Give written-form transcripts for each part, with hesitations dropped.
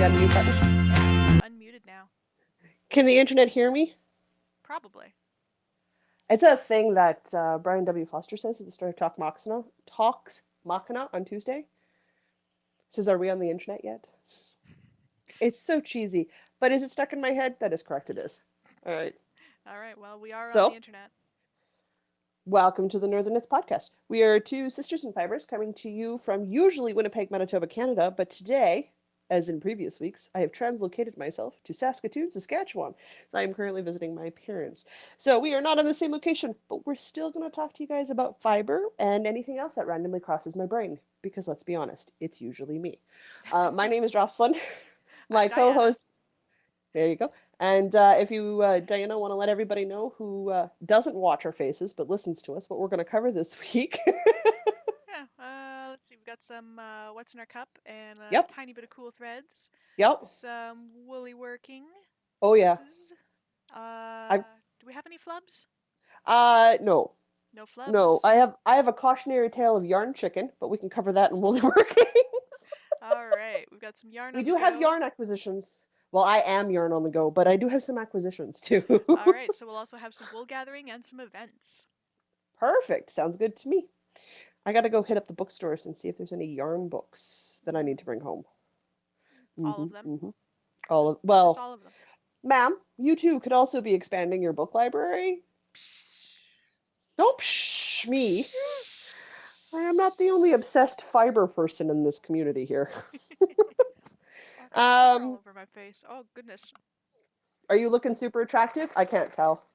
the unmute button? Yeah, I'm unmuted now. Can the internet hear me? Probably. It's a thing that Brian W. Foster says at the start of Talks Machina on Tuesday. Says, "Are we on the internet yet?" It's so cheesy, but is it stuck in my head? That is correct. It is. All right. All right, well, we are on the So, internet. welcome to the Northern Knits podcast. We are two sisters in fibers coming to you from usually Winnipeg, Manitoba, Canada, but today, as in previous weeks, I have translocated myself to Saskatoon, Saskatchewan. So I am currently visiting my parents. So we are not on the same location, but we're still going to talk to you guys about fiber and anything else that randomly crosses my brain. Because let's be honest, it's usually me. My name is Jocelyn. I'm My Diana. co-host, there you go. And if you, Diana, want to let everybody know who doesn't watch our faces but listens to us, what we're going to cover this week. Yeah, let's see. We've got some What's in Our Cup and a Yep. tiny bit of cool threads. Yep. Some woolly workings. Oh yeah. I Do we have any flubs? no. No No. flubs. I have a cautionary tale of yarn chicken, but we can cover that in woolly workings. All right, we've got some yarn We on the do have go. yarn acquisitions. Well, I am yarn on the go, but I do have some acquisitions too. All right, so we'll also have some wool gathering and some events. Perfect. Sounds good to me. I gotta go hit up the bookstores and see if there's any yarn books that I need to Mm, bring home. all Mm-hmm. of them. Mm-hmm. Just, just Well, all of them. ma'am, you too could also be expanding your book library. Psh, Don't psh me. psh. I am not the only obsessed fiber person in this community here. Oh, I've got sugar all Um, over my face. Oh, goodness. are you looking super attractive? I can't tell.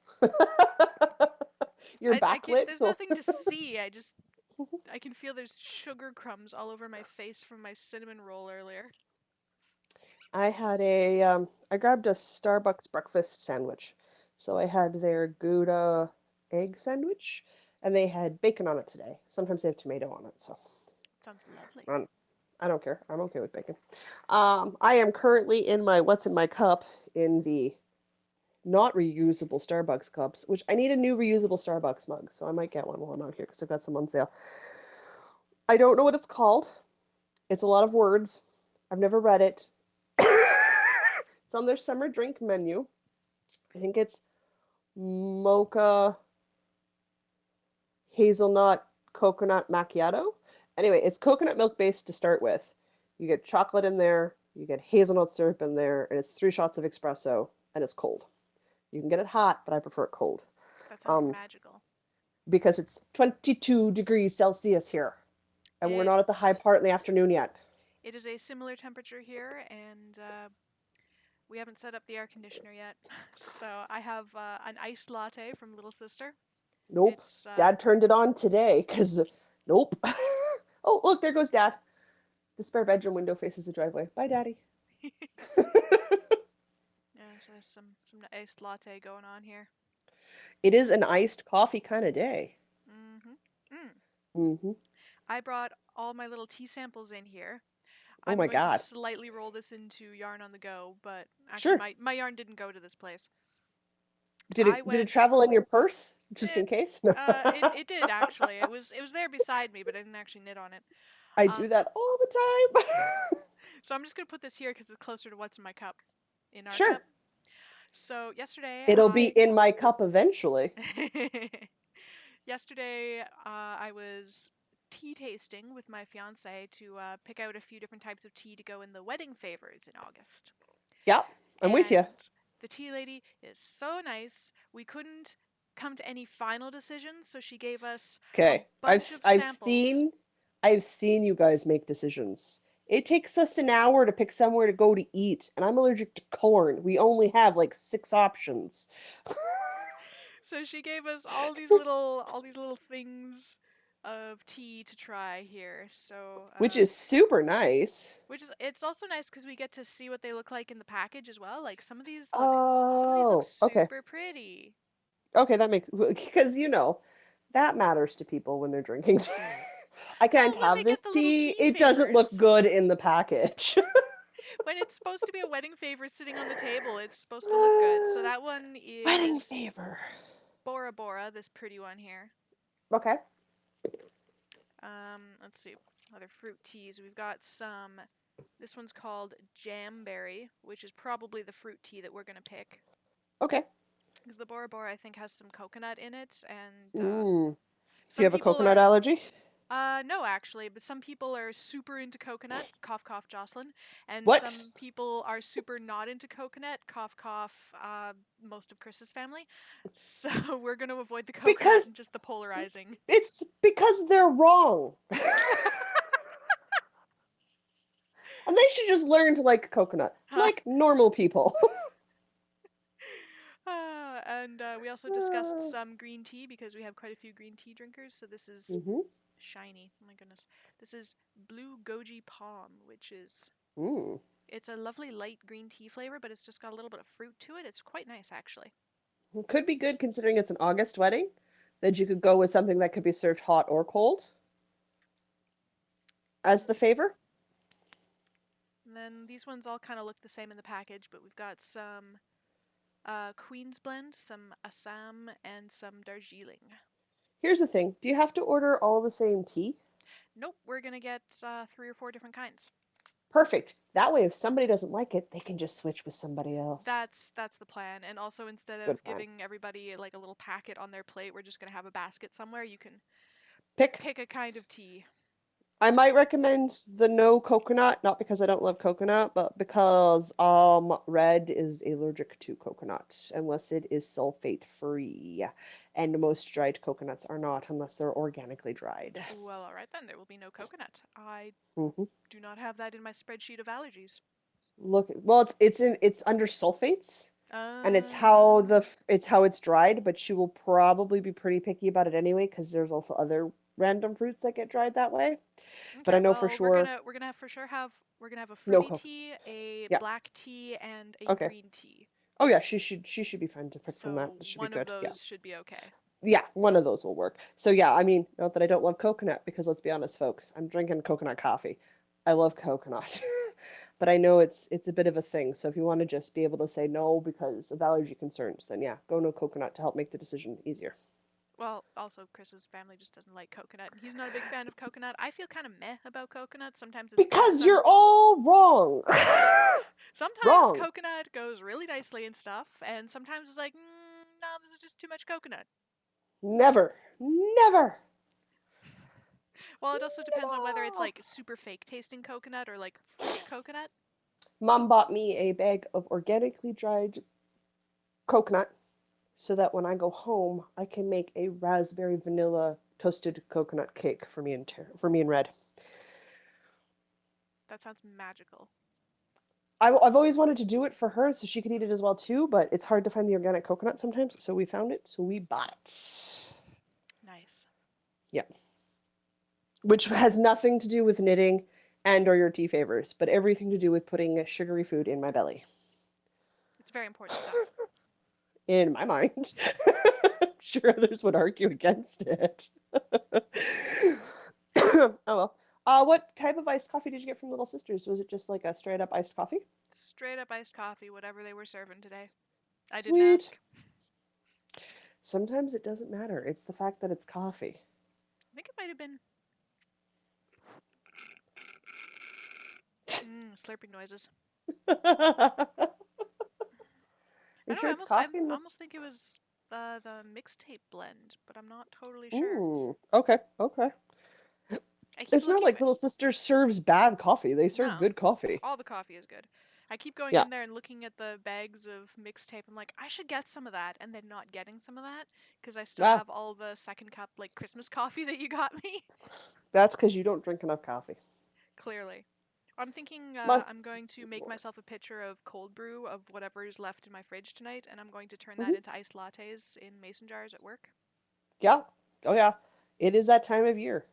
You're I can. backlit, There's so nothing to see. I can feel there's sugar crumbs all over my face from my cinnamon roll earlier. I grabbed a Starbucks breakfast sandwich. So I had their Gouda egg sandwich, and they had bacon on it today. Sometimes they have tomato on it, so Sounds lovely. um, I don't care. I'm okay with bacon. I am currently in my what's in my cup in the not reusable Starbucks cups, which I need a new reusable Starbucks mug, so I might get one while I'm out here because I've got some on sale. I don't know what it's called. It's a lot of words. I've never read it. It's on their summer drink menu. I think it's mocha hazelnut coconut macchiato. Anyway, it's coconut milk based to start with. You get chocolate in there, you get hazelnut syrup in there, and it's 3 shots of espresso, and it's cold. You can get it hot, but I prefer it cold. That sounds Um, magical. because it's 22 degrees Celsius here, and we're It not at the high part in the afternoon yet. it is a similar temperature here, and we haven't set up the air conditioner yet. So I have an iced latte from Little Sister. Nope. It's Dad turned it on today because nope. Oh, look, there goes Dad. The spare bedroom window faces the driveway. Bye, Daddy. yeah, so there's some iced latte going on here. It is an iced coffee kind of day. Mm-hmm. Mm. Hmm. I brought all my little tea samples in here. Oh I'm my going to God. slightly roll this into yarn on the go, but actually Sure. my yarn didn't go to this place. Did I it went travel in your purse just it in case? No. it did actually. It was there beside me, but I didn't actually knit on it. I do Um that all the time. so I'm just going to put this here cuz it's closer to what's in my cup. In our Sure. cup. So yesterday It'll be I in my cup eventually. yesterday I was tea tasting with my fiance to pick out a few different types of tea to go in the wedding favors in August. Yep, I'm with you. And the tea lady is so nice. We couldn't come to any final decisions, so she gave us a Okay. bunch of I've samples. seen you guys make decisions. It takes us an hour to pick somewhere to go to eat, and I'm allergic to corn. We only have like 6 options. So she gave us all these little things of tea to try here. So Which is super nice. which is it's also nice because we get to see what they look like in the package as well. Like some of these look Oh, okay. super pretty. Okay, that makes because that matters to people when they're drinking tea. I can't Well, when have they this get the little tea. tea It doesn't look favors, good in the package. when it's supposed to be a wedding favor sitting on the table, it's supposed to look good. So that one Wedding is favor. Bora Bora, this pretty one here. Okay. Let's see, other fruit teas. We've got some. This one's called Jamberry, which is probably the fruit tea that we're gonna pick. Okay. Because the Bora Bora, I think, has some coconut in it, and Mm. Do you some have a people coconut are. allergy? No, actually, but some people are super into coconut, cough cough Jocelyn, and What? some people are super not into coconut, cough cough. Most of Chris's family, so we're gonna avoid the Because coconut and just the polarizing. it's because they're wrong. And they should just learn to like coconut, Huh? like normal people. And we also discussed some green tea because we have quite a few green tea drinkers. So this is Mm-hmm. shiny. Oh my goodness. This is blue goji palm, which is Mm. it's a lovely light green tea flavor, but it's just got a little bit of fruit to it. It's quite nice actually. Could be good considering it's an August wedding. That you could go with something that could be served hot or cold as the favor. And then these ones all kind of look the same in the package, but we've got some Queen's Blend, some Assam, and some Darjeeling. Here's the thing. Do you have to order all the same tea? Nope, we're gonna get 3 or 4 different kinds. Perfect. That way, if somebody doesn't like it, they can just switch with somebody else. That's the plan. And also instead Good of plan. giving everybody like a little packet on their plate, we're just gonna have a basket somewhere. You can Pick. pick a kind of tea. I might recommend the no coconut, not because I don't love coconut, but because Red is allergic to coconut unless it is sulfate free. And most dried coconuts are not unless they're organically dried. Well, all right then. There will be no coconut. I Hmm. do not have that in my spreadsheet of allergies. Look, well, it's under sulfates, and Uh, it's how it's dried, but she will probably be pretty picky about it anyway because there's also other random fruits that get dried that way. But okay. I know for Well, sure we're gonna have for sure have we're gonna have a no fruity coconut. tea, a Yeah. black tea, and a Okay. green tea. Oh yeah, she should be fine to pick from that. So That should be one of good. Yeah. those should be okay. Yeah, one of those will work. So yeah, I mean, not that I don't love coconut because let's be honest, folks, I'm drinking coconut coffee. I love coconut. But I know it's a bit of a thing. So if you want to just be able to say no because of allergy concerns, then yeah, go no coconut to help make the decision easier. Well, also Chris's family just doesn't like coconut, and he's not a big fan of coconut. I feel kind of meh about coconut. Sometimes it's good. Because you're all wrong. Sometimes Wrong. coconut goes really nicely and stuff, and sometimes it's like, no, this is just too much coconut. Never. Never. Well, it also depends on whether it's Never. like super fake tasting coconut or like fresh coconut. Mom bought me a bag of organically dried coconut so that when I go home, I can make a raspberry vanilla toasted coconut cake for me and Red. That sounds magical. I've always wanted to do it for her so she could eat it as well too, but it's hard to find the organic coconut sometimes, so we found it, so we bought it. Nice. Yeah, which has nothing to do with knitting and or your tea favors, but everything to do with putting sugary food in my belly. It's very important stuff. In my mind. I'm sure others would argue against it. Oh well. What type of iced coffee did you get from Little Sisters? Was it just like a straight up iced coffee? Straight up iced coffee, whatever they were serving today. I didn't Sweet. ask. Sometimes it doesn't matter. It's the fact that it's coffee. I think it might have been slurping noises. Are I you don't know. sure it's coffee? I almost think it was the mixtape blend, but I'm not totally sure. Okay, okay. I keep It's not looking. like Little Sisters serves bad coffee. They serve No, good coffee. all the coffee is good. I keep going Yeah. in there and looking at the bags of mixtape. I'm like, I should get some of that, and then not getting some of that because I still Ah, have all the second cup like Christmas coffee that you got me. that's because you don't drink enough coffee. Clearly, I'm thinking My, I'm going to make myself a pitcher of cold brew of whatever is left in my fridge tonight, and I'm going to turn that mhm. into iced lattes in mason jars at work. Yeah. Oh yeah. It is that time of year.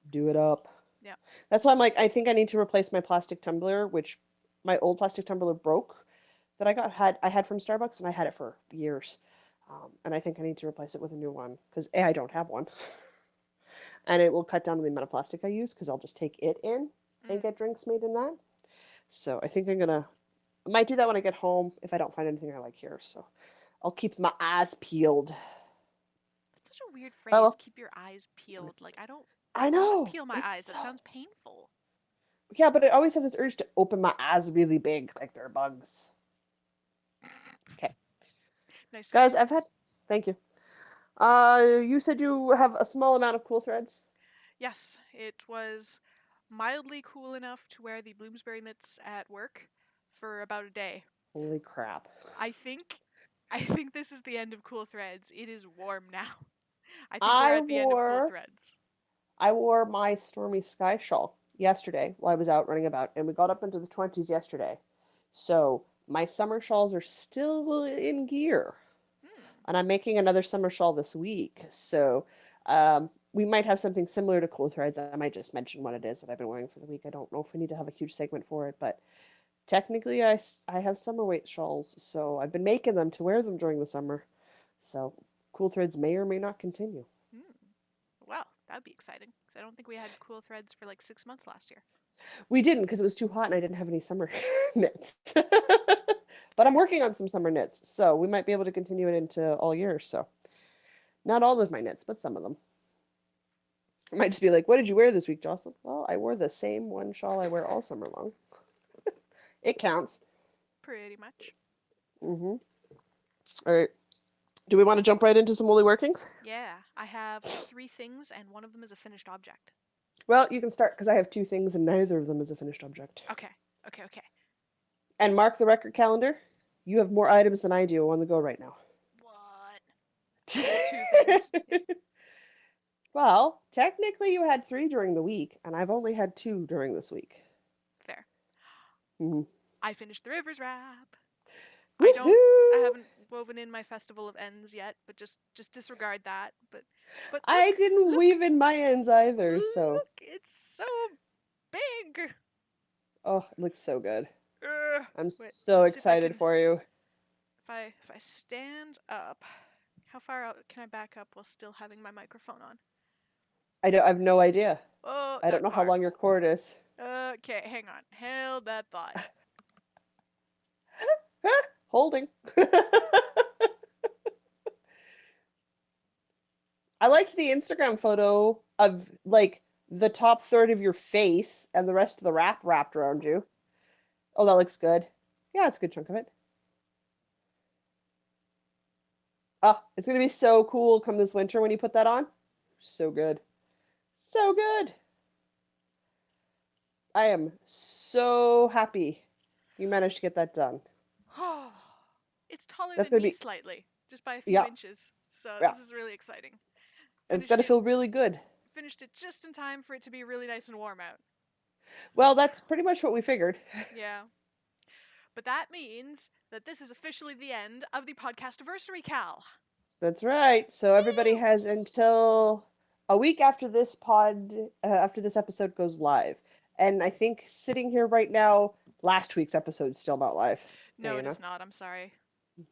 Do it up. Yeah. That's why I'm like, I think I need to replace my plastic tumbler, which my old plastic tumbler broke that I had from Starbucks and I had it for years. And I think I need to replace it with a new one because A, I don't have one. And it will cut down on the amount of plastic I use because I'll just take it in and Mm. get drinks made in that. So I think I might do that when I get home if I don't find anything I like here. So I'll keep my eyes peeled. That's such a weird Oh phrase. well, Keep your eyes peeled. Like I don't I want to know peel my it's eyes. That so sounds painful. Yeah, but I always have this urge to open my eyes really big, like they're bugs. Okay, Nice guys, face. I've had. Thank you. You said you have a small amount of cool threads. Yes, it was mildly cool enough to wear the Bloomsbury mitts at work for about a day. Holy crap! I think I think this is the end of cool threads. It is warm now. I think we're I at the end of cool wore threads. I wore my stormy sky shawl yesterday while I was out running about, and we got up into the 20s yesterday. So my summer shawls are still in gear, Hmm. and I'm making another summer shawl this week. So we might have something similar to cool threads. I might just mention what it is that I've been wearing for the week. I don't know if we need to have a huge segment for it, but technically I have summer weight shawls, so I've been making them to wear them during the summer. So cool threads may or may not continue. Hmm. Well, that'd be exciting because I don't think we had cool threads for like 6 months last year. We didn't because it was too hot and I didn't have any summer knits. But I'm Fair. working on some summer knits, so we might be able to continue it into all year. So not all of my knits, but some of them. I might just be like, "What did you wear this week, Jocelyn?" Well, I wore the same one shawl I wear all summer long. It counts. Pretty much. All right. Do we want to jump right into some woolly workings? Yeah, I have three things and one of them is a finished object. Well, you can start because I have two things and neither of them is a finished object. Okay, okay, okay. And mark the record calendar. You have more items than I do on the go right now. What? I had two things. Well, technically you had three during the week, and I've only had two during this week. Fair. Mhm. I finished the Rivers wrap. I don't. I Woohoo! haven't woven in my Festival of Ends yet, but just disregard that. But I didn't look, weave in my ends either, so look! It's so big. oh, it looks so good. Ugh. I'm Wait, so let's see if I excited can. for you. If I stand up, how far out can I back up while still having my microphone on? I have no idea. Oh, I don't that know how far. long your cord is. Okay, hang on. Held that thought. Holding. I liked the Instagram photo of like the top third of your face and the rest of the wrap wrapped around you. Oh, that looks good. Yeah, it's a good chunk of it. Oh, it's gonna be so cool come this winter when you put that on. So good. So good. I am so happy you managed to get that done. Oh, it's taller That's than gonna me be, slightly, just by a few yeah, inches. So yeah. this is really exciting. It's Finished gonna it feel really good. finished it just in time for it to be really nice and warm out. Well, that's pretty much what we figured. Yeah. But that means that this is officially the end of the podcast anniversary, Cal. That's right. So everybody Woo! has until a week after after this episode goes live. And I think sitting here right now, last week's episode is still not live. No, Okay, it you is not. I'm sorry.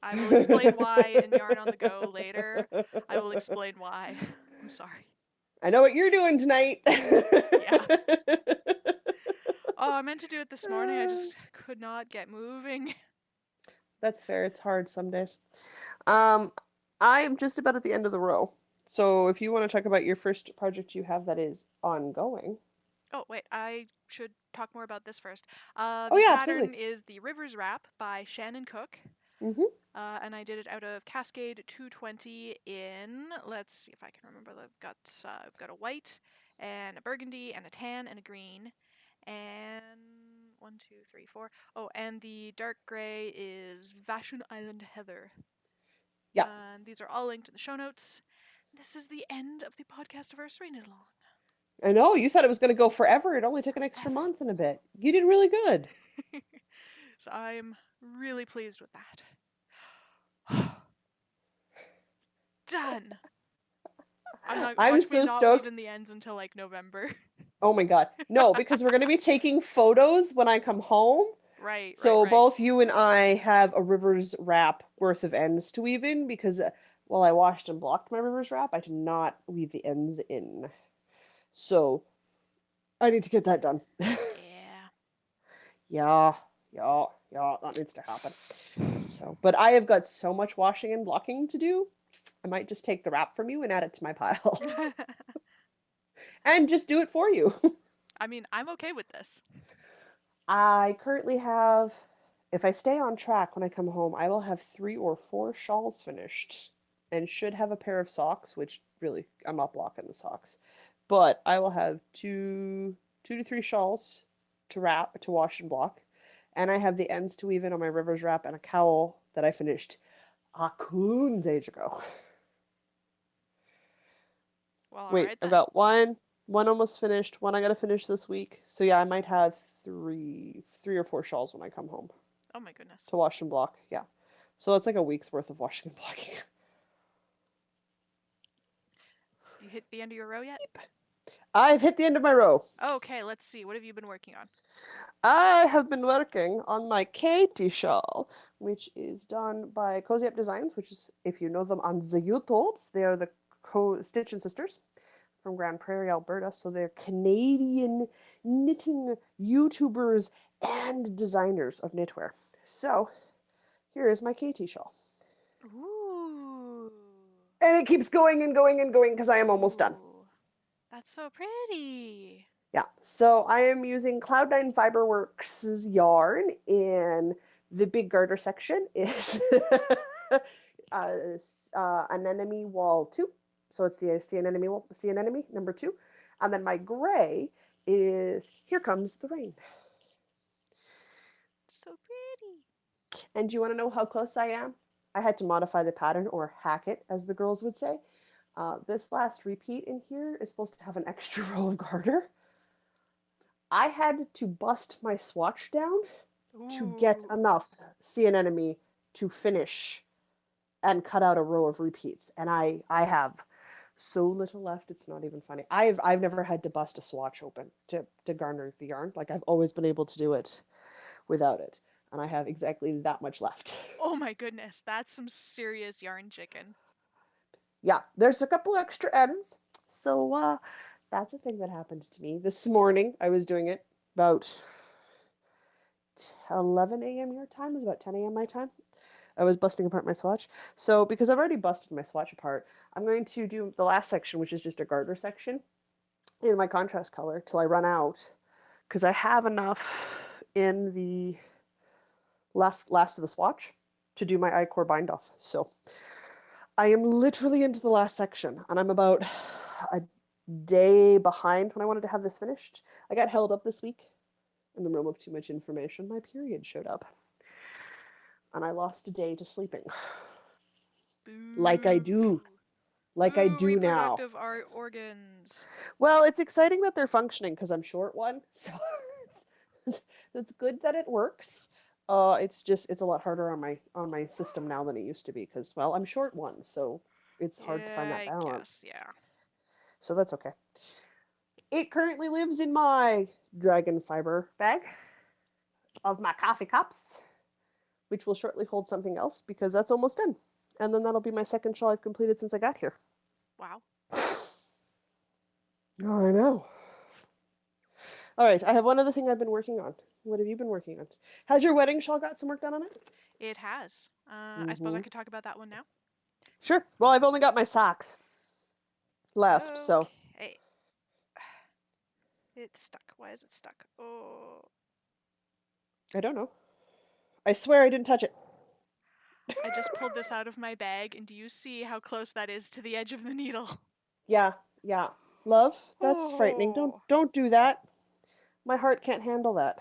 I will explain why in Yarn on the know? Go later. I will explain why. I'm sorry. I know what you're doing tonight. Yeah. Oh, I meant to do it this morning. I just could not get moving. That's fair. It's hard some days. Um, I'm just about at the end of the row. So if you want to talk about your first project you have that is ongoing. Oh, wait, I should talk more about this first. Oh The yeah, pattern absolutely. is the Rivers Wrap by Shannon Cook. Hmm. And I did it out of Cascade 220 in, let's see if I can remember. I've got a white and a burgundy and a tan and a green. And one, two, three, four. Oh, and the dark gray is Vashon Island Heather. Yeah. And these are all linked in the show notes. This is the end of the podcast anniversary knit along. I know, you thought it was going to go forever. It only took an extra Forever. month and a bit. You did really good. So I'm really pleased with that. Done. I'm not I'm watch me so not weave stoked. in the ends until like November. Oh my God. No, because we're going to be taking photos when I come home. Right, right, So right. both you and I have a Rivers wrap worth of ends to weave in because while I washed and blocked my Rivers wrap, I did not weave the ends in. So I need to get that done. Yeah. Yeah, yeah, that needs to happen. So, but I have got so much washing and blocking to do. I might just take the wrap from you and add it to my pile and just do it for you. I mean, I'm okay with this. I currently have, if I stay on track when I come home, I will have 3 or 4 shawls finished and should have a pair of socks, which really, I'm not blocking the socks. But I will have 2 to 3 shawls to wrap, to wash and block. And I have the ends to weave in on my Rivers wrap and a cowl that I finished a coon's age ago. Well, all Wait, right I've then. got one almost finished, one I gotta finish this week. So yeah, I might have 3 or 4 shawls when I come home Oh my goodness. to wash and block. Yeah. So that's like a week's worth of washing and blocking. You hit the end of your row yet? I've hit the end of my row. Okay, let's see. What have you been working on? I have been working on my Katie shawl, which is done by Cozy Up Designs, which is, if you know them on the YouTubes, they are the Stitch and Sisters from Grand Prairie, Alberta. So they're Canadian knitting YouTubers and designers of knitwear. So here is my Katie shawl. Ooh. And it keeps going and going and going because I am almost done. Ooh. That's so pretty. Yeah, so I am using Cloud9 Fiberworks yarn, and the big garter section is Anemone Wall 2. So it's the Sea Anemone number 2. And then my gray is Here Comes the Rain. So pretty. And do you want to know how close I am? I had to modify the pattern, or hack it, as the girls would say. This last repeat in here is supposed to have an extra row of garter. I had to bust my swatch down to get Ooh. enough Sea Anemone to finish and cut out a row of repeats. And I have so little left, it's not even funny. I've never had to bust a swatch open to garner the yarn. Like, I've always been able to do it without it. And I have exactly that much left. Oh my goodness. That's some serious yarn chicken. Yeah, there's a couple extra ends. So that's a thing that happened to me. This morning I was doing it about 11 a.m. your time. It was about 10 a.m. my time. I was busting apart my swatch. So because I've already busted my swatch apart, I'm going to do the last section, which is just a garter section, in my contrast color till I run out, because I have enough in the last of the swatch to do my I-core bind off. So I am literally into the last section, and I'm about a day behind when I wanted to have this finished. I got held up this week in the realm of too much information. My period showed up, and I lost a day to sleeping, like I do, Boo. like I Boo, do now. reproductive art organs. Well, it's exciting that they're functioning because I'm short one, so it's good that it works. It's a lot harder on my system now than it used to be because, well, I'm short one, so it's hard to find Yeah, that I balance. guess, yeah. So that's okay. It currently lives in my dragon fiber bag of my coffee cups, which will shortly hold something else because that's almost done. And then that'll be my second shawl I've completed since I got here. Wow. Oh, I know. All right, I have one other thing I've been working on. What have you been working on? Has your wedding shawl got some work done on it? It has. I suppose I Mm-hmm. could talk about that one now. Sure. Well, I've only got my socks left, so Okay. It's stuck. Why is it stuck? Oh. I don't know. I swear I didn't touch it. I just pulled this out of my bag, and do you see how close that is to the edge of the needle? Yeah, yeah. Love, that's frightening. Don't Oh. don't do that. My heart can't handle that.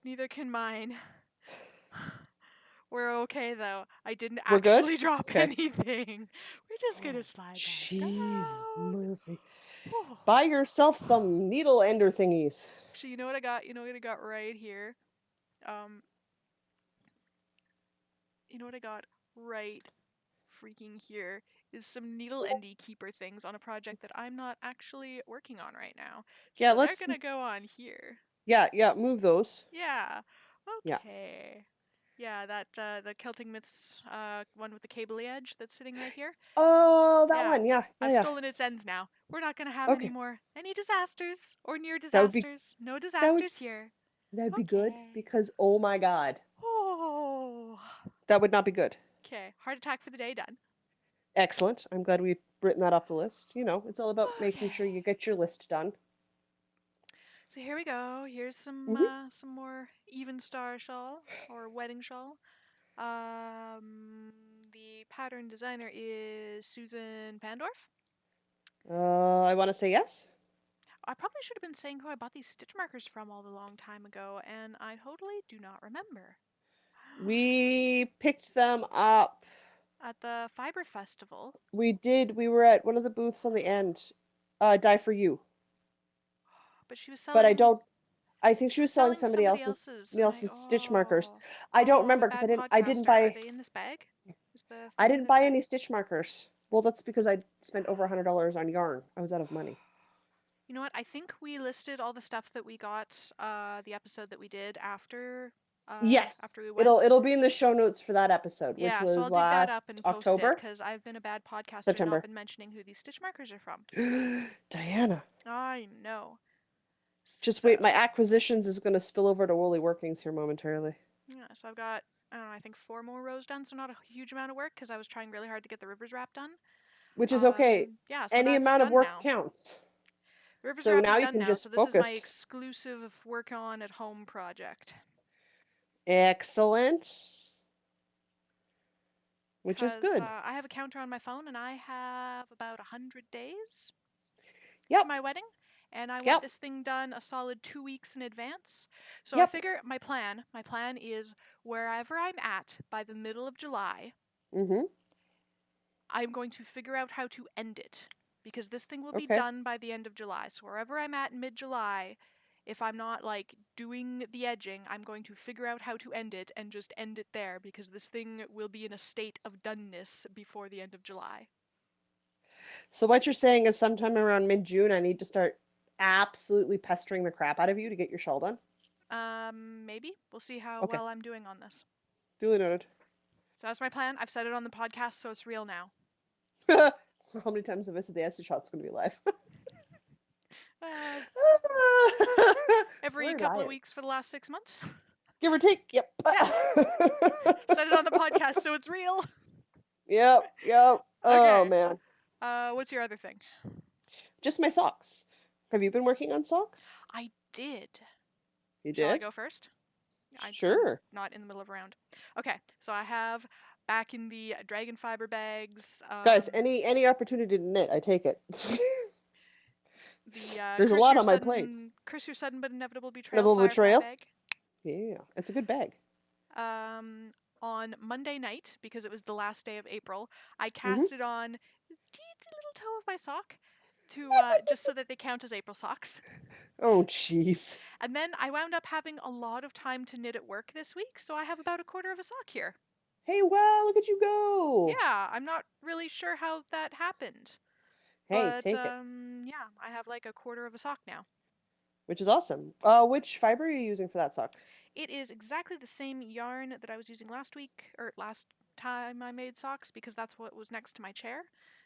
Neither can mine. We're okay though. I didn't We're good? actually drop Okay. anything. We're just gonna slide back Jesus down. mercy. Whew. Buy yourself some needle ender thingies. Actually, you know what I got? You know what I got right here? Um, you know what I got right freaking here is some needle endy keeper things on a project that I'm not actually working on right now. Yeah, So they're let's gonna go on here. yeah, move those. Yeah. Yeah. Okay. Yeah, that the Celtic Myths one with the cable edge that's sitting right here. Oh, that Yeah. one. Yeah, yeah, I've yeah. stolen its ends now. We're not gonna have Okay. any disasters or near That would be disasters. No that would disasters here. that'd be good Okay. because oh my god. Oh. That would not be good. Okay. Heart attack for the day done. Excellent. I'm glad we've written that off the list. You know, it's all about making Okay. sure you get your list done. So here we go. Here's Hmm. some more even star shawl or wedding shawl. The pattern designer is Susan Pandorf. I want to say yes. I probably should have been saying who I bought these stitch markers from all the long time ago, and I totally do not remember. We picked them up. At the Fiber Festival, We did. We were at one of the booths on the end. Die for You. but she was But I selling don't. I think she she was was selling selling somebody somebody else's else's, somebody and I else's stitch markers. I don't I'm a remember because bad I didn't podcaster. Are buy they in this bag? Is the I thing in didn't this buy bag? any stitch markers. Well, that's because I spent over $100 on yarn. I was out of money. You know what? I think we listed all the stuff that we got the episode that we did Yes, after we went. it'll be in the show notes for that episode, which Yeah, so was I'll dig that last up and post it October, because I've been a bad podcaster and not September. been mentioning who these stitch markers are from. Diana, I know. just So, wait. My acquisitions is going to spill over to Woolly Workings here momentarily, yeah, so I've got, I don't know, I think 4 more rows done, so not a huge amount of work because I was trying really hard to get the rivers wrap done. which is okay. Yeah, so Any that's amount of done work now. counts. Rivers So wrap now is you done can now, so just this is my focus. exclusive work on at home project. Excellent. Which is Because good. I have a counter on my phone and I have about 100 days to Yep. my wedding. And I want Yep. this thing done a solid 2 weeks in advance. So I Yep. figure my plan is wherever I'm at by the middle of July, Mm-hmm. I'm going to figure out how to end it. Because this thing will be Okay. done by the end of July. So wherever I'm at in mid July, if I'm not like doing the edging, I'm going to figure out how to end it and just end it there because this thing will be in a state of doneness before the end of July. So what you're saying is sometime around mid-June, I need to start absolutely pestering the crap out of you to get your shawl done. Maybe. We'll see how Okay. well I'm doing on this. Duly noted. So that's my plan. I've said it on the podcast, so it's real now. How many times have I said the Etsy shop's going to be live? Uh, every We're couple of liars. weeks for the last 6 months. Give or take. Yep. Yeah. Said it on the podcast, so it's real. Yep. Yep. Oh, Okay. man. What's your other thing? Just my socks. Have you been working on socks? I did. You Shall I did? go first? I'm Sure. not in the middle of a round. Okay, so I have back in the dragon fiber bags, Guys, any opportunity to knit, I take it. the There's a lot on my plate. curse your sudden but inevitable betrayal Double firefly betrayal? bag. Yeah, it's a good bag. On Monday night, because it was the last day of April, I Hmm. cast it on the teensy little toe of my sock to just so that they count as April socks. Oh, jeez. And then I wound up having a lot of time to knit at work this week, so I have about a quarter of a sock here. Hey, well, look at you go. Yeah, I'm not really sure how that happened, Hey, but take it. yeah, I have like a quarter of a sock now. Which is awesome. Which fiber are you using for that sock? It is exactly the same yarn that I was using last week, or last time I made socks, because that's what was next to my chair.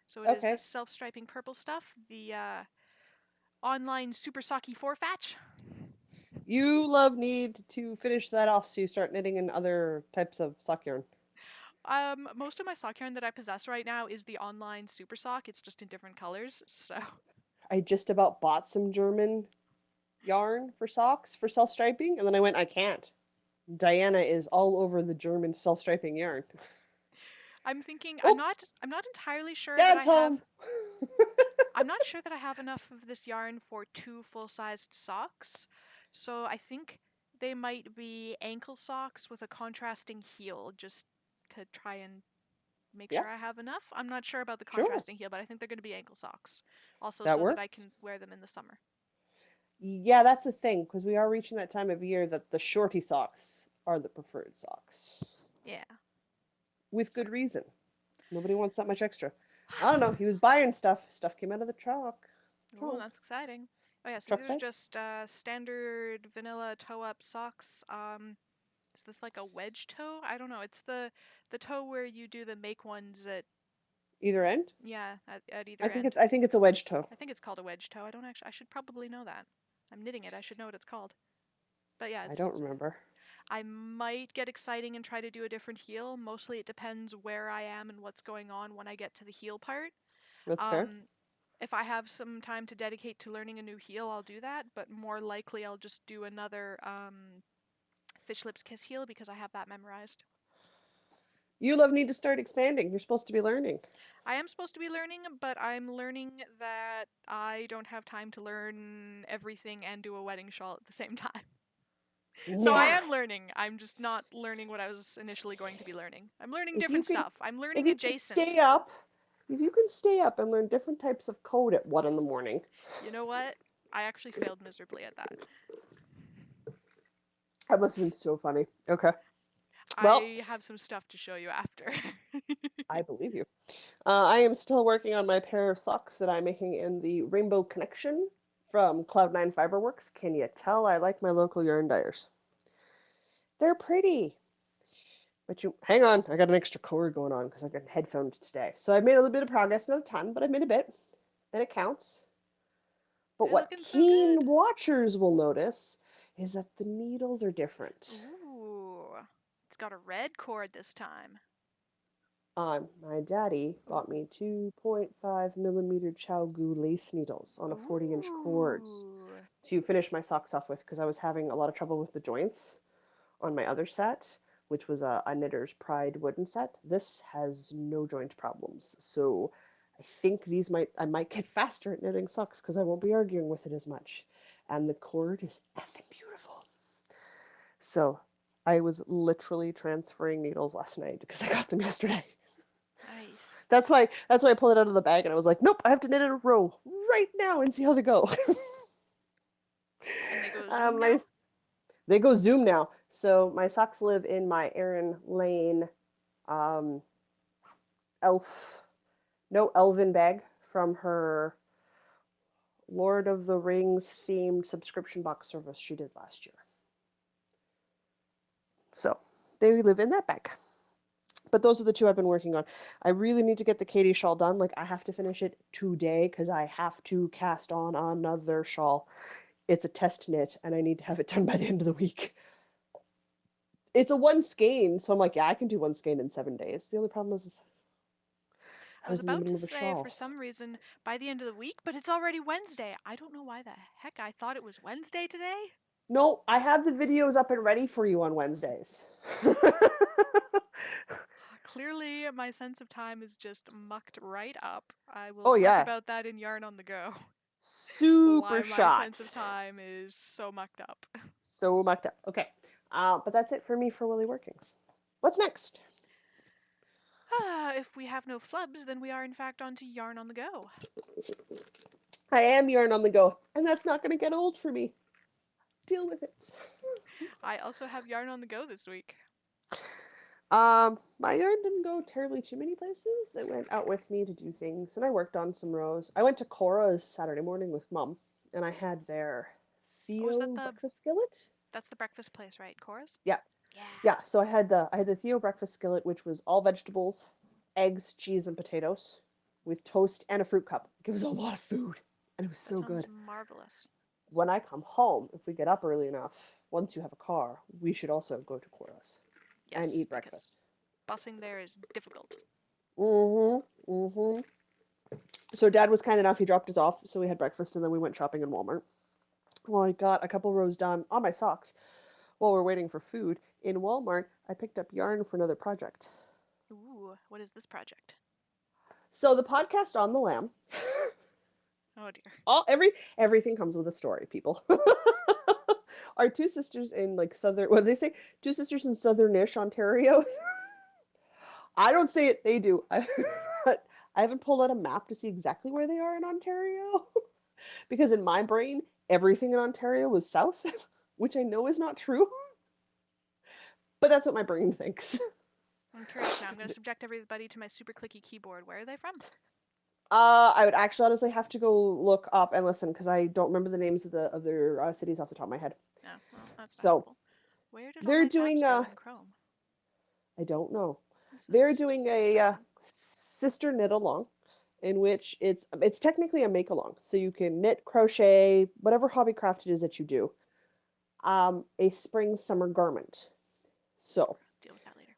So it is Okay. this self-striping purple stuff, the online Super Socky 4-Fatch. You love need to finish that off so you start knitting in other types of sock yarn. Most of my sock yarn that I possess right now is the online Super Sock. It's just in different colors, so I just about bought some German yarn for socks for self-striping, and then I went, I can't. Diana is all over the German self-striping yarn. I'm thinking Oh, I'm not entirely sure that Dad's I have home. I'm not sure that I have enough of this yarn for 2 full-sized socks. So I think they might be ankle socks with a contrasting heel just to try and make Yeah, sure I have enough. I'm not sure about the sure. contrasting heel, but I think they're going to be ankle socks. Also That so that I works. can wear them in the summer. Yeah, that's the thing, because we are reaching that time of year that the shorty socks are the preferred socks. Yeah. With So good reason. Nobody wants that much extra. I don't know. He was buying stuff. Stuff came out of the truck. oh, Trunk. that's exciting. Oh yeah, so these Truck are bed? just standard vanilla toe-up socks. Is this like a wedge toe? I don't know. It's the toe where you do the make ones at Either end? yeah at either end. I think it's a wedge toe. I think it's called a wedge toe. I don't actually. I should probably know that. I'm knitting it. I should know what it's called. But yeah, I it's. don't remember. I might get exciting and try to do a different heel. Mostly, it depends where I am and what's going on when I get to the heel part. That's fair. Um, if I have some time to dedicate to learning a new heel, I'll do that. But more likely, I'll just do another Fish Lips Kiss heel because I have that memorized. You love need to start expanding. You're supposed to be learning. I am supposed to be learning, but I'm learning that I don't have time to learn everything and do a wedding shawl at the same time. So I Yeah. am learning. I'm just not learning what I was initially going to be learning. I'm learning If you different can stuff. I'm if learning you can adjacent. stay up, if you can stay up and learn different types of code at 1 in the morning. You know what? I actually failed miserably at that. That must have been so funny. Okay. Well, I have some stuff to show you after. I believe you. I am still working on my pair of socks that I'm making in the Rainbow Connection from Cloud9 Fiberworks. Can you tell I like my local yarn dyers? They're pretty. But you hang on, I got an extra cord going on because I got headphones today. So I've made a little bit of progress, not a ton, but I've made a bit, and it counts. But They're what looking so good. keen watchers will notice is that the needles are different. Ooh. It's got a red cord this time. My daddy bought me 2.5 millimeter ChiaoGoo lace needles on a 40-inch cord Ooh. to finish my socks off with because I was having a lot of trouble with the joints on my other set, which was a Knitter's Pride wooden set. This has no joint problems, so I think I might get faster at knitting socks because I won't be arguing with it as much. And the cord is effing beautiful. So I was literally transferring needles last night because I got them yesterday. Nice. That's why I pulled it out of the bag and I was like, nope, I have to knit in a row right now and see how they go. And they go zoom My now? they go zoom now. So my socks live in my Erin Lane um, elf no elven bag from her Lord of the Rings themed subscription box service she did last year. So they live in that bag. But those are the two I've been working on. I really need to get the Katie shawl done. Like I have to finish it today because I have to cast on another shawl. It's a test knit and I need to have it done by the end of the week. It's a one skein, so I'm like, yeah, I can do one skein in 7 days. The only problem is I I was was in the about middle to of a say shawl. for some reason by the end of the week, but it's already Wednesday. I don't know why the heck I thought it was Wednesday today. No, I have the videos up and ready for you on Wednesdays. Clearly, my sense of time is just mucked right up. I will Oh talk yeah, about that in Yarn on the Go. super Why my sense of shots. time is so mucked up. So mucked up. Okay, but that's it for me for Willy Workings. What's next? If we have no flubs, then we are in fact on to Yarn on the Go. I am yarn on the go, and that's not going to get old for me. Deal with it. I also have Yarn on the Go this week. My yarn didn't go terribly too many places. It went out with me to do things, and I worked on some rows. I went to Cora's Saturday morning with Mum, and I had their Oh, is that Theo the breakfast skillet. that's the breakfast place, right, Cora's? Yeah, Yeah. yeah. So I had the Theo breakfast skillet, which was all vegetables, eggs, cheese, and potatoes, with toast and a fruit cup. It was a lot of food, and it was That so sounds good. marvelous. When I come home, if we get up early enough, once you have a car, we should also go to Cora's and Yes, eat because breakfast. busing there is difficult. Mm-hmm. Mm-hmm. So Dad was kind enough. He dropped us off, so we had breakfast, and then we went shopping in Walmart. Well, I got a couple rows done on my socks while we're waiting for food. In Walmart, I picked up yarn for another project. Ooh, what is this project? So the podcast on the lamb. Oh dear. Everything comes with a story, people. Our two sisters in like southern, what do they say? Two sisters in southernish Ontario. I don't say it, they do. I haven't pulled out a map to see exactly where they are in Ontario because in my brain, everything in Ontario was south, which I know is not true, but that's what my brain thinks. I'm curious now. I'm going to subject everybody to my super clicky keyboard. Where are they from? I would actually honestly have to go look up and listen because I don't remember the names of their cities off the top of my head. Oh, well, that's not So helpful. Where did all they're my tabs doing go in Chrome? I don't know. This They're is doing a distressing. sister knit along in which it's technically a make along. So you can knit, crochet, whatever hobby craft it is that you do. A spring summer garment. So Deal with that later.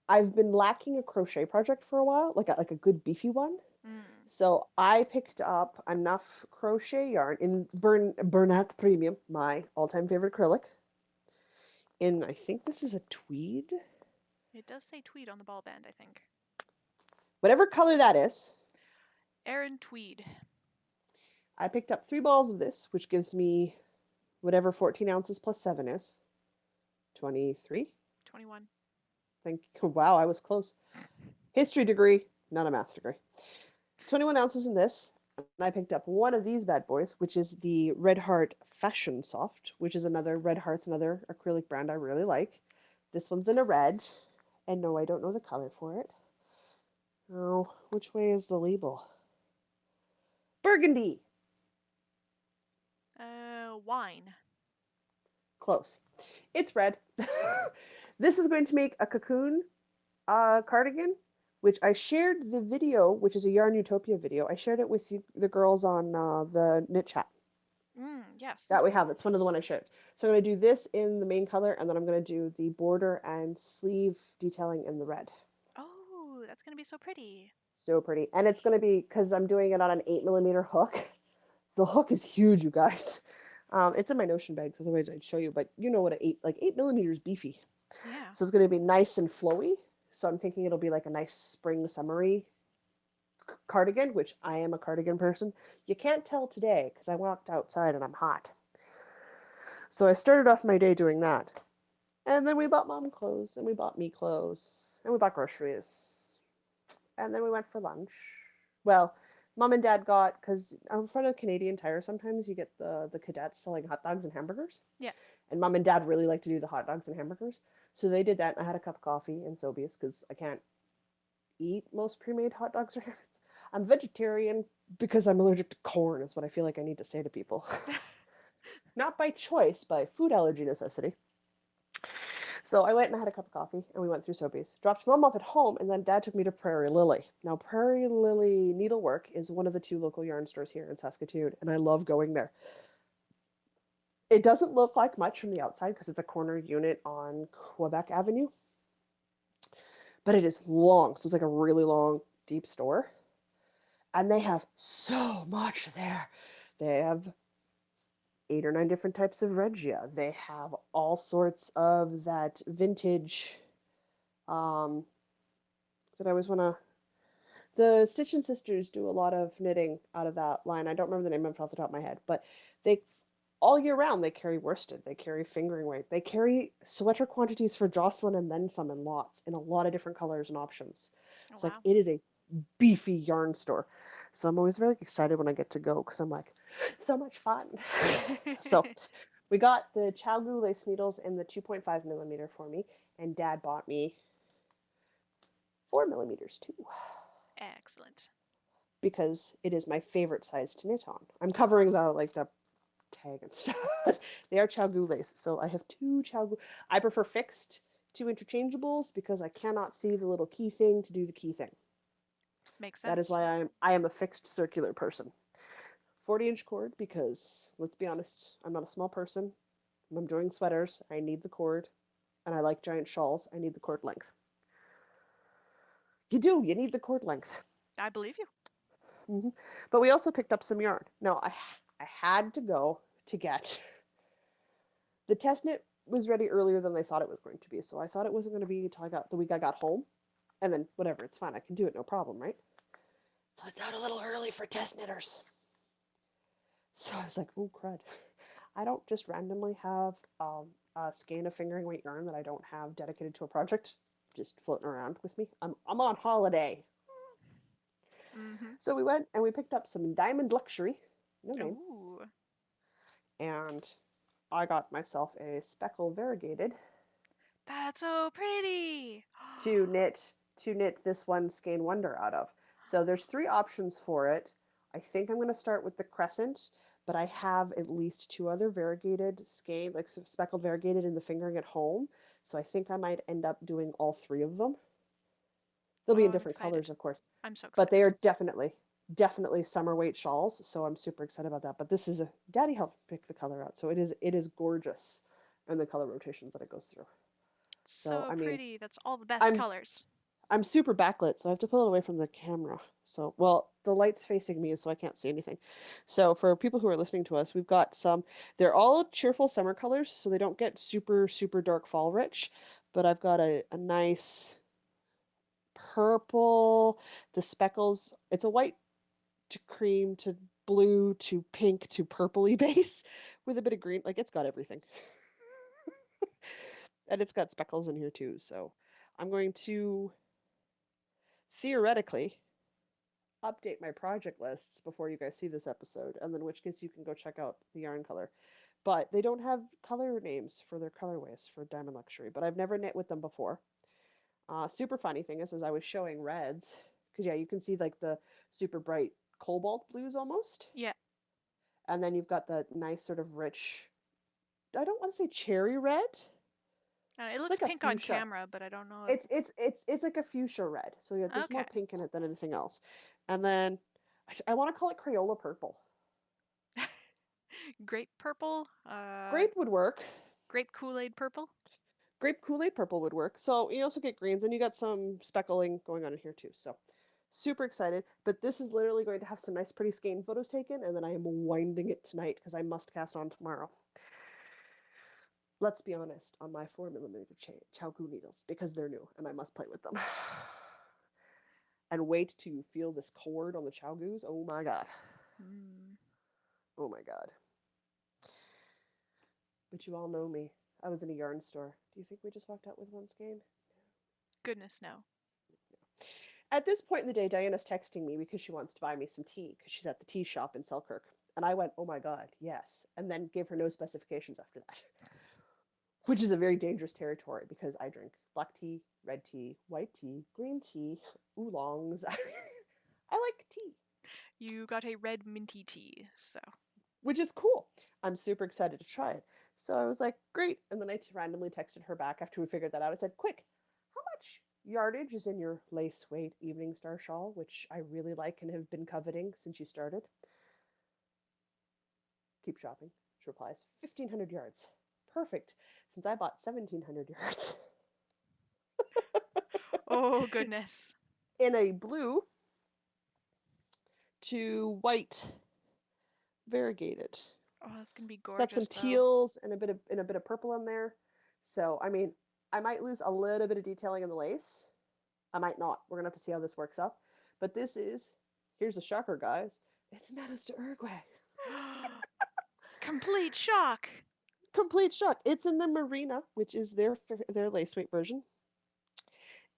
I've been lacking a crochet project for a while, like a good beefy one. Mm. So I picked up enough crochet yarn in Bernat Premium, my all-time favorite acrylic. In I think this is a tweed, It does say tweed on the ball band, I think. whatever color that is. Aaron Tweed. I picked up 3 balls of this, which gives me whatever 14 ounces plus 7 is. 23. 21. Think, wow, I was close. History degree, not a math degree. 21 ounces in this. And I picked up one of these bad boys, which is the Red Heart Fashion Soft, which is another Red Heart's another acrylic brand I really like. This one's in a red, and no, I don't know the color for it. Oh, which way is the label? Burgundy. Wine. Close. It's red. This is going to make a cocoon cardigan, which I shared the video, which is a Yarn Utopia video. I shared it with you, the girls on the knit chat Yes. that we have. It's one of the one I shared. So I'm going to do this in the main color, and then I'm going to do the border and sleeve detailing in the red. Oh, that's going to be so pretty. So pretty. And it's going to be, because I'm doing it on an 8mm hook. The hook is huge, you guys. It's in my Notion bags, otherwise I'd show you, but you know what, 8mm is beefy. Yeah. So it's going to be nice and flowy. So I'm thinking it'll be like a nice spring summery cardigan, which I am a cardigan person. You can't tell today because I walked outside and I'm hot. So I started off my day doing that. And then we bought mom clothes, and we bought me clothes, and we bought groceries. And then we went for lunch. Well, mom and dad got, because in front of Canadian Tire, sometimes you get the cadets selling hot dogs and hamburgers. Yeah. And mom and dad really like to do the hot dogs and hamburgers. So they did that. And I had a cup of coffee and Sobeys because I can't eat most pre-made hot dogs or hamburgers. I'm vegetarian because I'm allergic to corn, is what I feel like I need to say to people. Not by choice, by food allergy necessity. So I went and I had a cup of coffee and we went through Sobeys. Dropped mom off at home and then dad took me to Prairie Lily. Now, Prairie Lily Needlework is one of the 2 local yarn stores here in Saskatoon, and I love going there. It doesn't look like much from the outside because it's a corner unit on Quebec Avenue, but it is long. So it's like a really long, deep store. And they have so much there. They have 8 or 9 different types of regia. They have all sorts of that vintage um, that I always want to. The Stitch and Sisters do a lot of knitting out of that line. I don't remember the name of it off the top of my head, but they all year round they carry worsted, they carry fingering weight, they carry sweater quantities for Jocelyn and then some in lots in a lot of different colors and options. Oh, It's like wow. it is a beefy yarn store. So I'm always very excited when I get to go because I'm like, so much fun. So we got the ChiaoGoo lace needles in the 2.5mm for me, and dad bought me 4mm too Excellent. because it is my favorite size to knit on. I'm covering the tag and stuff. They are ChiaoGoo lace, so I have 2 ChiaoGoo. I prefer fixed to interchangeables because I cannot see the little key thing to do the key thing. Makes That is sense. why I am a fixed circular person. 40-inch cord because let's be honest, I'm not a small person. When I'm doing sweaters, I need the cord, and I like giant shawls. I need the cord length. You do. You need the cord length. I believe you. But we also picked up some yarn. No, I had to go to get the test knit was ready earlier than they thought it was going to be. So I thought it wasn't going to be until I got the week I got home, and then whatever, it's fine. I can do it, no problem, right? So it's out a little early for test knitters. So I was like, oh crud. I don't just randomly have a skein of fingering weight yarn that I don't have dedicated to a project just floating around with me. I'm on holiday. Mm-hmm. So we went and we picked up some Diamond Luxury, no name, Ooh. and I got myself a speckle variegated That's so pretty. to knit this one skein wonder out of. So there's 3 options for it. I think I'm going to start with the crescent, but I have at least 2 other variegated skein, like speckled variegated in the fingering at home. So I think I might end up doing all 3 of them. They'll be Oh, in I'm different excited. colors, of course, I'm so but they excited. are definitely summer weight shawls. So I'm super excited about that. But this is a daddy helped pick the color out, so it is gorgeous in the color rotations that it goes through. So So I mean, pretty. That's all the best I'm colors. I'm super backlit, so I have to pull it away from the camera. So, well, the light's facing me, so I can't see anything. So, for people who are listening to us, we've got some, they're all cheerful summer colors, so they don't get super, super dark fall rich. But I've got a nice purple, the speckles, it's a white to cream to blue to pink to purpley base with a bit of green. Like, it's got everything. And it's got speckles in here too. So, I'm going to theoretically update my project lists before you guys see this episode, and then in which case you can go check out the yarn color. But they don't have color names for their colorways for Diamond Luxury, but I've never knit with them before. Super funny thing is, as I was showing reds, because yeah, you can see like the super bright cobalt blues almost, Yeah. and then you've got the nice sort of rich, I don't want to say cherry red. It It's looks like a pink on fuchsia. camera, but I don't know if. It's like a fuchsia red. So yeah, there's more Okay. pink in it than anything else. And then I want to call it Crayola purple. Grape purple. Grape would work. Grape Kool-Aid purple. Grape Kool-Aid purple would work. So you also get greens, and you got some speckling going on in here too. So super excited. But this is literally going to have some nice, pretty skein photos taken, and then I am winding it tonight because I must cast on tomorrow. Let's be honest, on my 4mm Chaoku needles because they're new and I must play with them. And wait till you feel this cord on the Chaogus. Oh my god. Mm. Oh my god. But you all know me. I was in a yarn store. Do you think we just walked out with one skein? Goodness no. At this point in the day, Diana's texting me because she wants to buy me some tea because she's at the tea shop in Selkirk. And I went, oh my god, yes. And then gave her no specifications after that. Which is a very dangerous territory because I drink black tea, red tea, white tea, green tea, oolongs. I like tea. You got a red minty tea, so. Which is cool. I'm super excited to try it. So I was like, great. And then I randomly texted her back after we figured that out. I said, quick, how much yardage is in your lace weight Evening Star shawl, which I really like and have been coveting since you started? Keep shopping. She replies, 1,500 yards. Perfect, since I bought 1,700 yards. Oh goodness. In a blue to white variegated. Oh, that's gonna be It's got some gorgeous though. teals and a bit of purple in there. So I mean, I might lose a little bit of detailing in the lace. I might not. We're gonna have to see how this works up. But this is, here's a shocker, guys. It's Meadows to Uruguay. Complete shock. Complete shock. It's in the Marina, which is their lace weight version.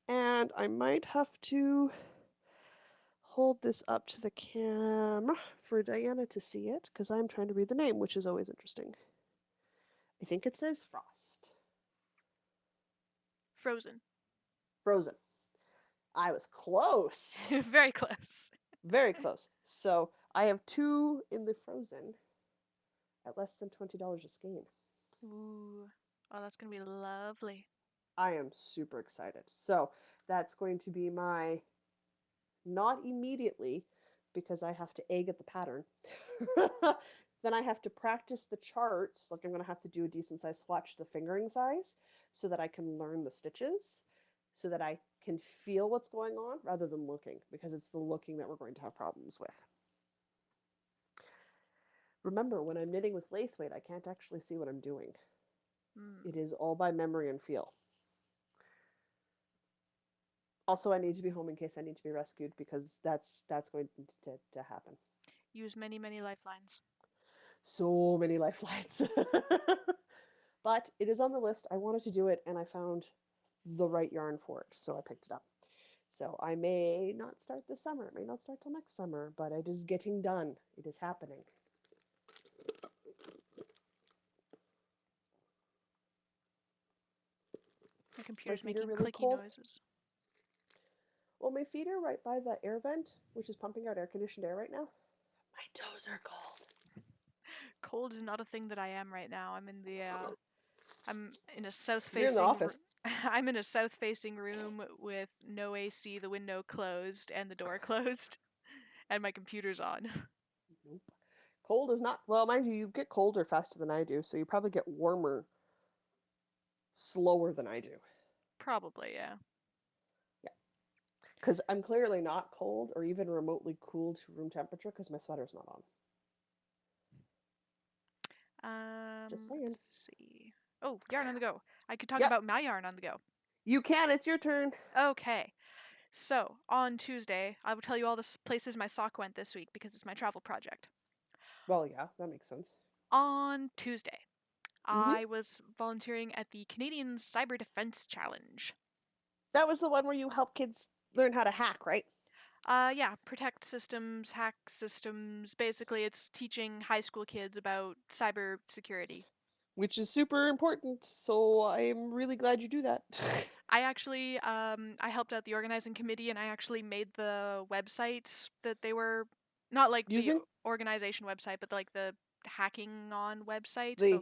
And I might have to hold this up to the camera for Diana to see it because I'm trying to read the name, which is always interesting. I think it says Frost. Frozen. Frozen. I was close. Very close. Very close. So I have two in the Frozen at less than $20 a skein. Ooh. Oh, that's gonna be lovely. I am super excited. So that's going to be my, not immediately, because I have to egg at the pattern. Then I have to practice the charts. Like I'm going to have to do a decent size swatch, the fingering size, so that I can learn the stitches, so that I can feel what's going on rather than looking, because it's the looking that we're going to have problems with. Remember, when I'm knitting with lace weight, I can't actually see what I'm doing. It is all by memory and feel. Also, I need to be home in case I need to be rescued because that's going to happen. Use many, many lifelines. So many lifelines. But it is on the list. I wanted to do it and I found the right yarn for it, so I picked it up. So I may not start this summer. It may not start till next summer, but it is getting done. It is happening. My computer's feet are making really clicky cold. noises. Well, my feet are right by the air vent, which is pumping out air conditioned air right now. My toes are cold. Cold is not a thing that I am right now. I'm in the I'm in a south You're in the facing office. I'm in a south facing room with no AC, the window closed and the door closed, and my computer's on. Nope. Cold is not, well, mind you, you get colder faster than I do, so you probably get warmer slower than I do. Probably, yeah. Yeah. Because I'm clearly not cold or even remotely cool to room temperature because my sweater's not on. Just saying. Let's see. Oh, yarn on the go. I could talk Yep, about my yarn on the go. you can. It's your turn. Okay. So, on Tuesday, I will tell you all the places my sock went this week because it's my travel project. Well, yeah, that makes sense. On Tuesday, Hmm. I was volunteering at the Canadian Cyber Defense Challenge. That was the one where you help kids learn how to hack, right? Yeah, protect systems, hack systems. Basically, it's teaching high school kids about cyber security. Which is super important. So I'm really glad you do that. I actually, I helped out the organizing committee, and I actually made the website that they were, not like the Using organization website, but like the hacking on website. the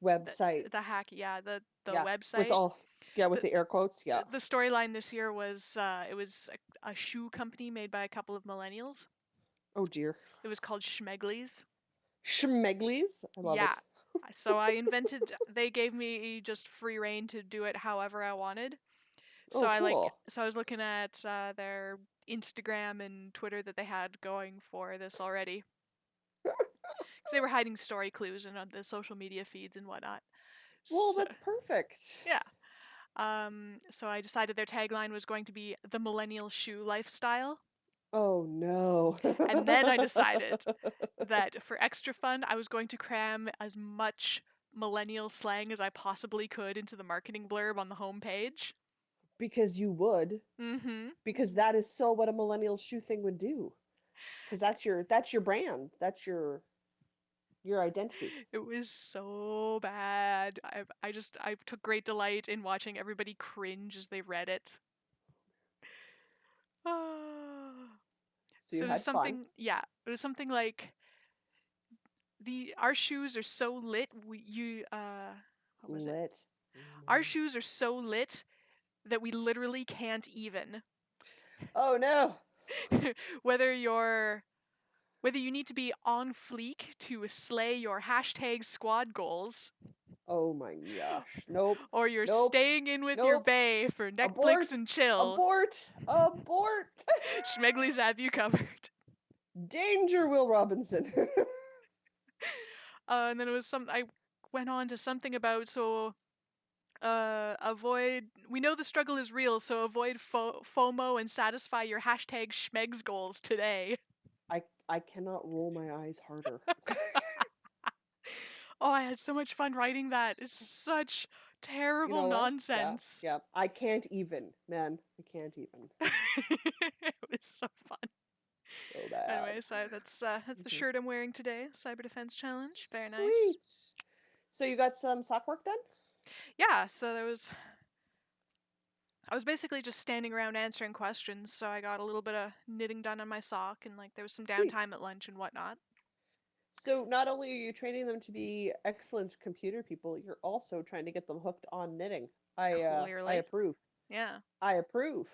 The, website. the hack, yeah, the Yeah, with website. all, yeah, with The the air quotes. Yeah. the storyline this year was it was a shoe company made by a couple of millennials. Oh dear. It was called Schmeglies. Schmeglies. I love Yeah. it. So I invented, they gave me just free reign to do it however I wanted. Oh, cool. So I was looking at their Instagram and Twitter that they had going for this already. Because they were hiding story clues in the social media feeds and whatnot. Well, So, that's perfect. yeah. So I decided their tagline was going to be the millennial shoe lifestyle. Oh no. And then I decided that for extra fun, I was going to cram as much millennial slang as I possibly could into the marketing blurb on the homepage. Because you would. Mm-hmm. Because that is so what a millennial shoe thing would do. Because that's your brand. That's your identity. It was so bad. I took great delight in watching everybody cringe as they read it. So So you it was had fun. something, yeah, it was something like the our shoes are so lit. What was it? Lit. Our shoes are so lit that we literally can't even. Oh no. whether you're whether you need to be on fleek to slay your hashtag squad goals, Oh my gosh. Nope. or you're Nope. staying in with your Nope. bae for Netflix Abort. and chill, Abort. Abort. Schmeglies have you covered. Danger, Will Robinson. And then it was I went on to something about avoid. We know the struggle is real, so avoid FOMO and satisfy your hashtag Schmegs goals today. I cannot roll my eyes harder. Oh, I had so much fun writing that. It's such You terrible know what? Yeah, nonsense. yeah. I can't even, man. I can't even. It was so fun. So bad. Anyway, so that's the Mhm. shirt I'm wearing today. Cyber Defense Challenge. Very nice. Sweet. So you got some sock work done? Yeah, so I was basically just standing around answering questions, so I got a little bit of knitting done on my sock, and like there was some Sweet. downtime at lunch and whatnot. So not only are you training them to be excellent computer people, you're also trying to get them hooked on knitting. I Clearly. approve. Yeah. I approve.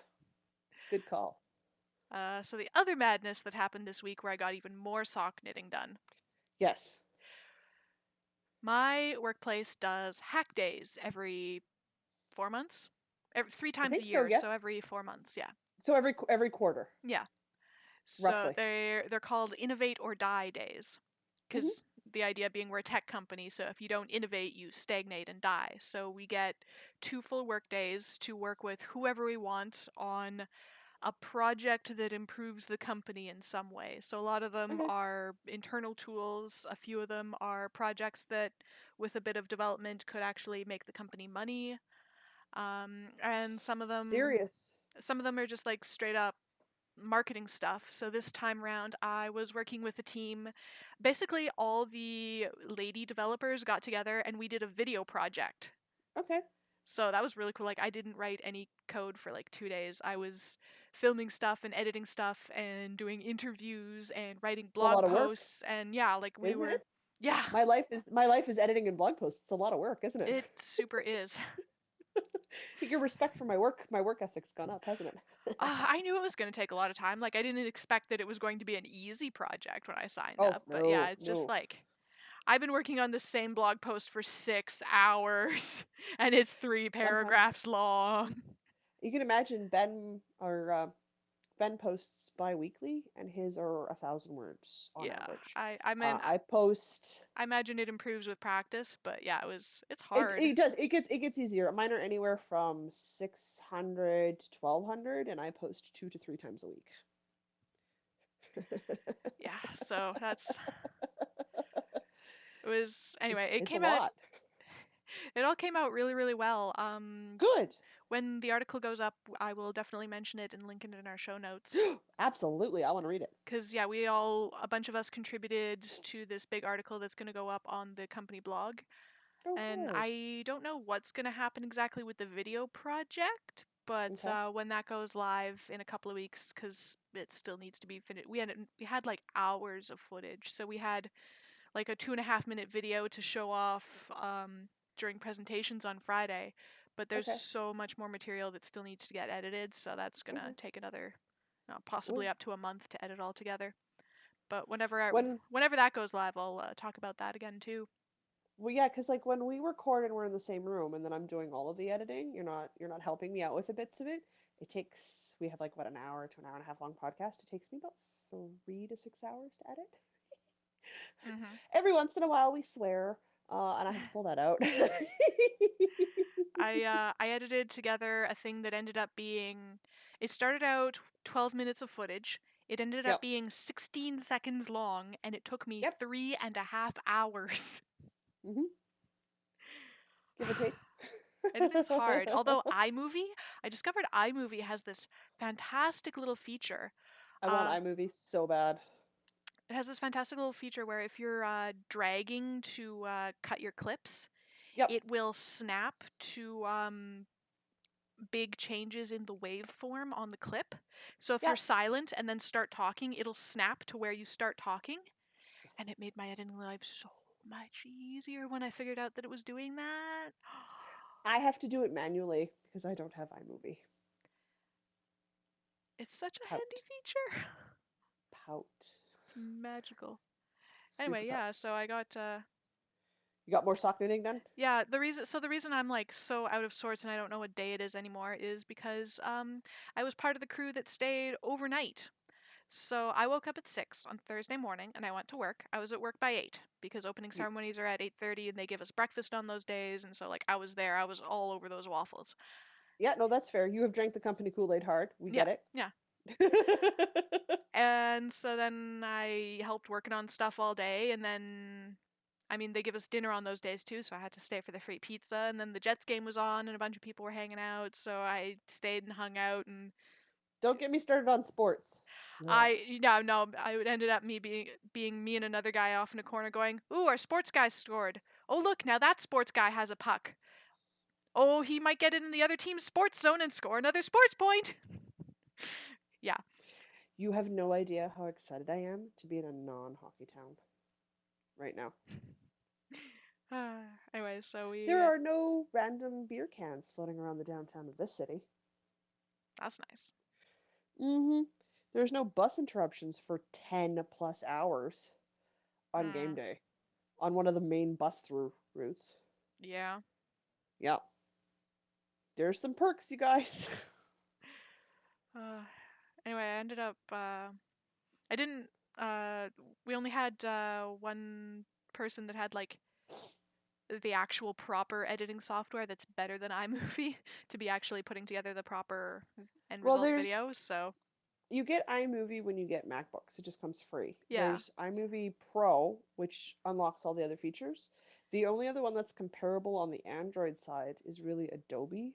Good call. So the other madness that happened this week where I got even more sock knitting done. Yes. My workplace does hack days every 4 months. Three I times a think so, year, yeah. so every 4 months, yeah. So every quarter, Yeah. So roughly. they're called innovate or die days. Hmm. Because the idea being we're a tech company, so if you don't innovate, you stagnate and die. So we get 2 full work days to work with whoever we want on a project that improves the company in some way. So a lot of them Okay. are internal tools, a few of them are projects that, with a bit of development, could actually make the company money. And Serious. some of them are just like straight up marketing stuff. So this time around, I was working with a team. Basically, all the lady developers got together and we did a video project. Okay. So that was really cool. Like, I didn't write any code for like 2 days. I was filming stuff and editing stuff and doing interviews and writing It's a lot blog of work, posts. And yeah, like we isn't were, it? yeah, My life is editing and blog posts. It's a lot of work, isn't it? it super is. Your respect for my work ethic's gone up, hasn't it? I knew it was going to take a lot of time. Like, I didn't expect that it was going to be an easy project when I signed Oh up. But yeah, no, it's just no. like, I've been working on the same blog post for 6 hours and it's three Sometimes paragraphs long. you can imagine Ben or Ben posts bi-weekly, and his are 1,000 words on Yeah, average. I mean, I post. I imagine it improves with practice, but yeah, it's It, hard. it does. It gets easier. Mine are anywhere from 600 to 1,200, and I post 2 to 3 times a week. Yeah, so that's it was anyway, it It's a came out lot. it all came out really, really well. Good. When the article goes up, I will definitely mention it and link it in our show notes. Absolutely. I want to read it. Because, yeah, a bunch of us contributed to this big article that's going to go up on the company blog. Oh, And good. I don't know what's going to happen exactly with the video project, but Okay. when that goes live in a couple of weeks, because it still needs to be finished, we had like hours of footage. So we had like a 2.5 minute video to show off during presentations on Friday, but there's Okay. so much more material that still needs to get edited, so that's gonna Hmm. take another, possibly When, up to a month to edit all together. But when, whenever that goes live, I'll talk about that again too. well, yeah, because like when we record and we're in the same room, and then I'm doing all of the editing, you're not helping me out with the bits of it. It takes we have like what, an hour to an hour and a half long podcast. It takes me about 3 to 6 hours to edit. Hmm. Every once in a while we swear, and I have to pull that out. I edited together a thing that ended up being. It started out 12 minutes of footage. It ended up Yep. being 16 seconds long, and it took me Yep. 3.5 hours. Hmm. Give or take. And it is hard. Although iMovie, I discovered iMovie has this fantastic little feature. I want Uh, iMovie so bad. it has this fantastic little feature where if you're dragging to cut your clips, Yep. it will snap to big changes in the waveform on the clip. So if you're Yep. silent and then start talking, it'll snap to where you start talking. And it made my editing life so much easier when I figured out that it was doing that. I have to do it manually because I don't have iMovie. It's such a Pout. handy feature. Pout. It's magical. Super Anyway, pout. yeah, so I got You got more sock knitting done? yeah, the reason I'm like so out of sorts and I don't know what day it is anymore is because I was part of the crew that stayed overnight. So I woke up at 6 on Thursday morning and I went to work. I was at work by 8 because opening You, ceremonies are at 8:30 and they give us breakfast on those days, and so like I was there. I was all over those waffles. yeah, no, that's fair. You have drank the company Kool-Aid hard. We Yeah. get it. Yeah. And so then I helped working on stuff all day, and then I mean, they give us dinner on those days too, so I had to stay for the free pizza. And then the Jets game was on, and a bunch of people were hanging out, so I stayed and hung out. And Don't get me started on sports. Ugh. I ended up being me and another guy off in a corner going, "Ooh, our sports guy scored! Oh look, now that sports guy has a puck. Oh, he might get it in the other team's sports zone and score another sports point." Yeah. You have no idea how excited I am to be in a non-hockey town right now. Anyway, so There are no random beer cans floating around the downtown of this city. that's nice. Mm-hmm. There's no bus interruptions for 10 plus hours on game Mm, day on one of the main bus through routes. yeah. Yeah. There's some perks, you guys. Uh, anyway, I ended up. I didn't. We only had one person that had like the actual proper editing software that's better than iMovie to be actually putting together the proper end Well, result there's video. So you get iMovie when you get MacBooks. It just comes free. yeah, There's iMovie Pro, which unlocks all the other features. The only other one that's comparable on the Android side is really Adobe.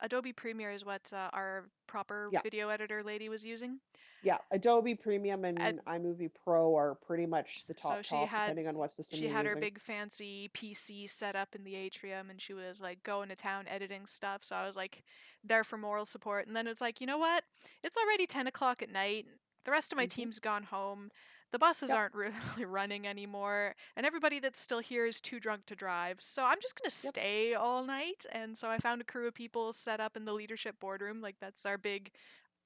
Adobe Premiere is what our proper Yeah, video editor lady was using. yeah. Adobe Premium And and iMovie Pro are pretty much the so top, depending on what system she you're had her using. big fancy PC set up in the atrium, and she was like going to town editing stuff. So I was like there for moral support. And then it's like, you know what? It's already 10 o'clock at night. The rest of my Hmm. team's gone home. The buses Yep, aren't really running anymore, and everybody that's still here is too drunk to drive. So I'm just gonna yep. stay all night. And so I found a crew of people set up in the leadership boardroom. Like that's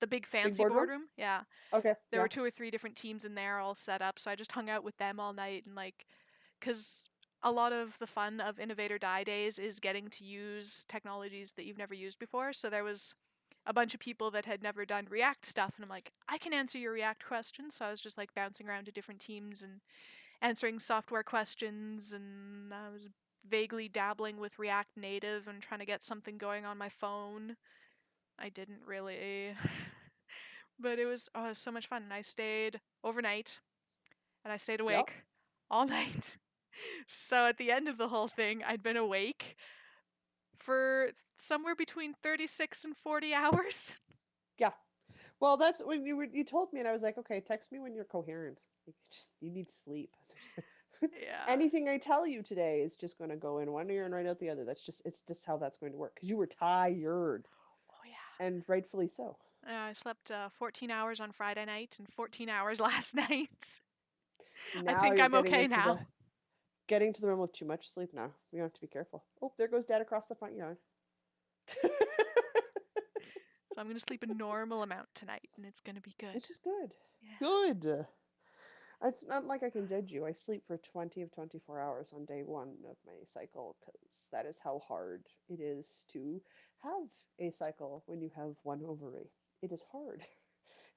the big Big fancy boardroom? boardroom. Yeah, Okay, there were yeah. 2 or 3 different teams in there all set up, so I just hung out with them all night. And like, because a lot of the fun of Innovator Die Days is getting to use technologies that you've never used before. So there was a bunch of people that had never done React stuff, and I'm like, I can answer your React questions. So I was just like bouncing around to different teams and answering software questions, and I was vaguely dabbling with React Native and trying to get something going on my phone. I didn't really, but it was so much fun. And I stayed overnight, and I stayed Yep. awake all night. So at the end of the whole thing, I'd been awake for somewhere between 36 and 40 hours. Yeah. Well, that's when you told me, and I was like, okay, text me when you're coherent. You need sleep. Yeah. Anything I tell you today is just going to go in one ear and right out the other. It's just how that's going to work because you were tired, Oh, yeah. and rightfully so. I slept 14 hours on Friday night and 14 hours last night. I Now think you're I'm okay now. getting to the realm of too much sleep now. You have to be careful. Oh, there goes Dad across the front yard. So I'm going to sleep a normal amount tonight, and it's going to be good. Which is good. Yeah. Good. It's not like I can judge you. I sleep for 20 of 24 hours on day one of my cycle because that is how hard it is to have a cycle when you have one ovary. It is hard.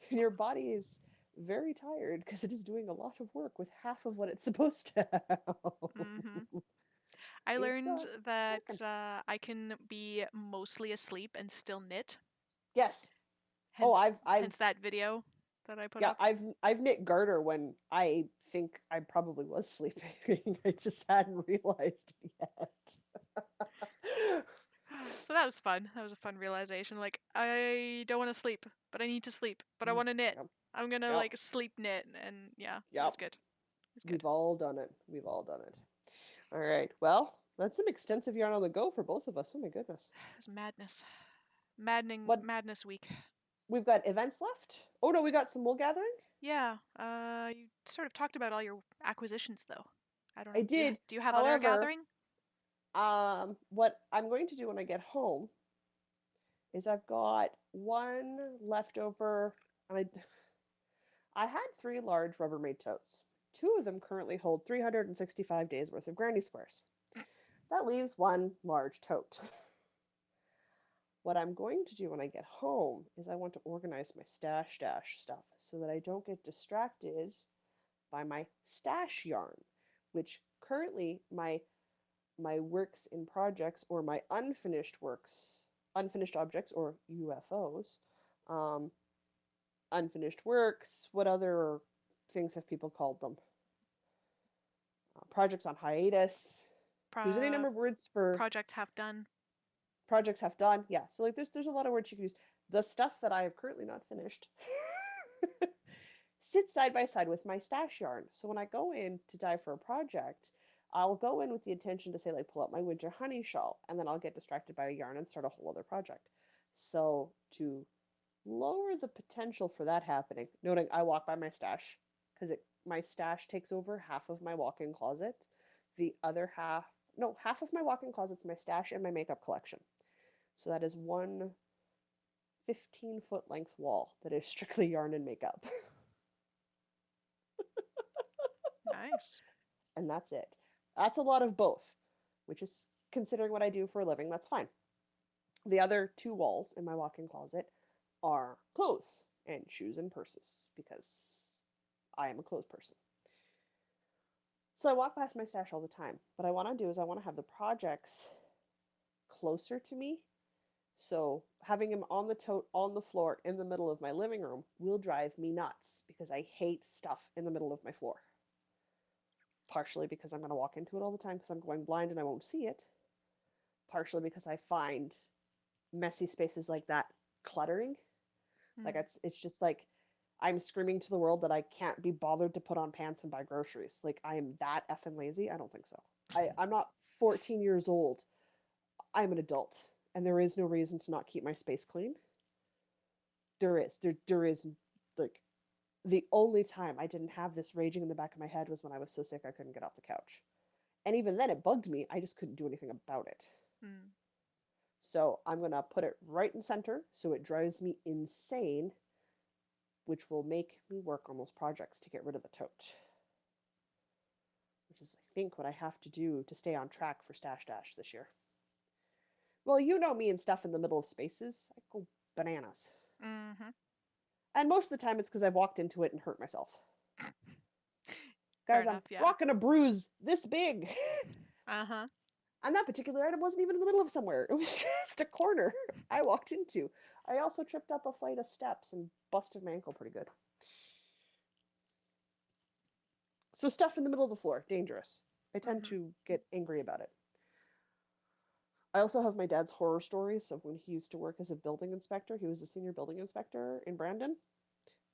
And your body is very tired because it is doing a lot of work with half of what it's supposed to Mm-hmm. I It's learned that working. I can be mostly asleep and still knit. Yes. Oh, Hence, hence that video that I put yeah, up. I've knit garter when I think I probably was sleeping. I just hadn't realized it yet. So that was fun. That was a fun realization. Like, I don't want to sleep, but I need to sleep, but I want to knit. Yep, I'm gonna yep, like sleep knit, and yeah, it yep. was good. It was good. We've all done it. We've all done it. All right. Well, that's some extensive yarn on the go for both of us. Oh my goodness. It was madness. Maddening What madness week. we've got events left? Oh no, we got some wool gathering. Yeah. You sort of talked about all your acquisitions, though. I don't I know. did. Do you have other However, gathering? what I'm going to do when I get home is I've got one leftover, and I had three large Rubbermaid totes. Two of them currently hold 365 days worth of granny squares. That leaves one large tote. What I'm going to do when I get home is I want to organize my stash stuff so that I don't get distracted by my stash yarn, which currently my works in projects or my unfinished objects or UFOs, um, unfinished works. What other things have people called them? Projects on hiatus. There's any Pro- number of words for project half done. projects have done. Yeah, so like there's a lot of words you can use. The stuff that I have currently not finished sits side by side with my stash yarn. So when I go in to dye for a project, I'll go in with the intention to say like pull out my winter honey shawl, and then I'll get distracted by a yarn and start a whole other project. So to lower the potential for that happening, noting I walk by my stash because it my stash takes over half of my walk-in closet. The other half, no, half of my walk-in closet's my stash and my makeup collection. So that is one 15-foot length wall that is strictly yarn and makeup. Nice. And that's it. That's a lot of both, which is considering what I do for a living, that's fine. The other two walls in my walk-in closet are clothes and shoes and purses because I am a clothes person. So I walk past my stash all the time. What I want to do is I want to have the projects closer to me. So having them on the tote on the floor in the middle of my living room will drive me nuts because I hate stuff in the middle of my floor. Partially because I'm going to walk into it all the time because I'm going blind and I won't see it. Partially because I find messy spaces like that cluttering. Like Mm. it's just like I'm screaming to the world that I can't be bothered to put on pants and buy groceries. Like I am that effing lazy. I don't think so. I'm not 14 years old. I'm an adult, and there is no reason to not keep my space clean. There is like the only time I didn't have this raging in the back of my head was when I was so sick I couldn't get off the couch. And even then it bugged me. I just couldn't do anything about it. Mm. So I'm going to put it right in center so it drives me insane, which will make me work on those projects to get rid of the tote. Which is, I think, what I have to do to stay on track for Stash Dash this year. Well, you know me and stuff in the middle of spaces. I go bananas. Mm-hmm. And most of the time it's because I've walked into it and hurt myself. Fair Guys, I'm enough, yeah. rocking a bruise this big. Uh-huh. And that particular item wasn't even in the middle of somewhere. It was just a corner I walked into. I also tripped up a flight of steps and busted my ankle pretty good. So stuff in the middle of the floor, dangerous. I tend Mm-hmm. to get angry about it. I also have my dad's horror stories of when he used to work as a building inspector. He was a senior building inspector in Brandon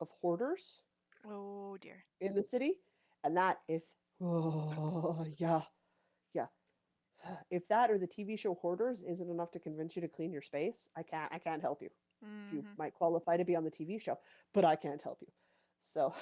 of hoarders Oh dear. in the city. And that if oh yeah, yeah. If that or the TV show Hoarders isn't enough to convince you to clean your space, I can't help you. You Mm-hmm. might qualify to be on the TV show, but I can't help you. So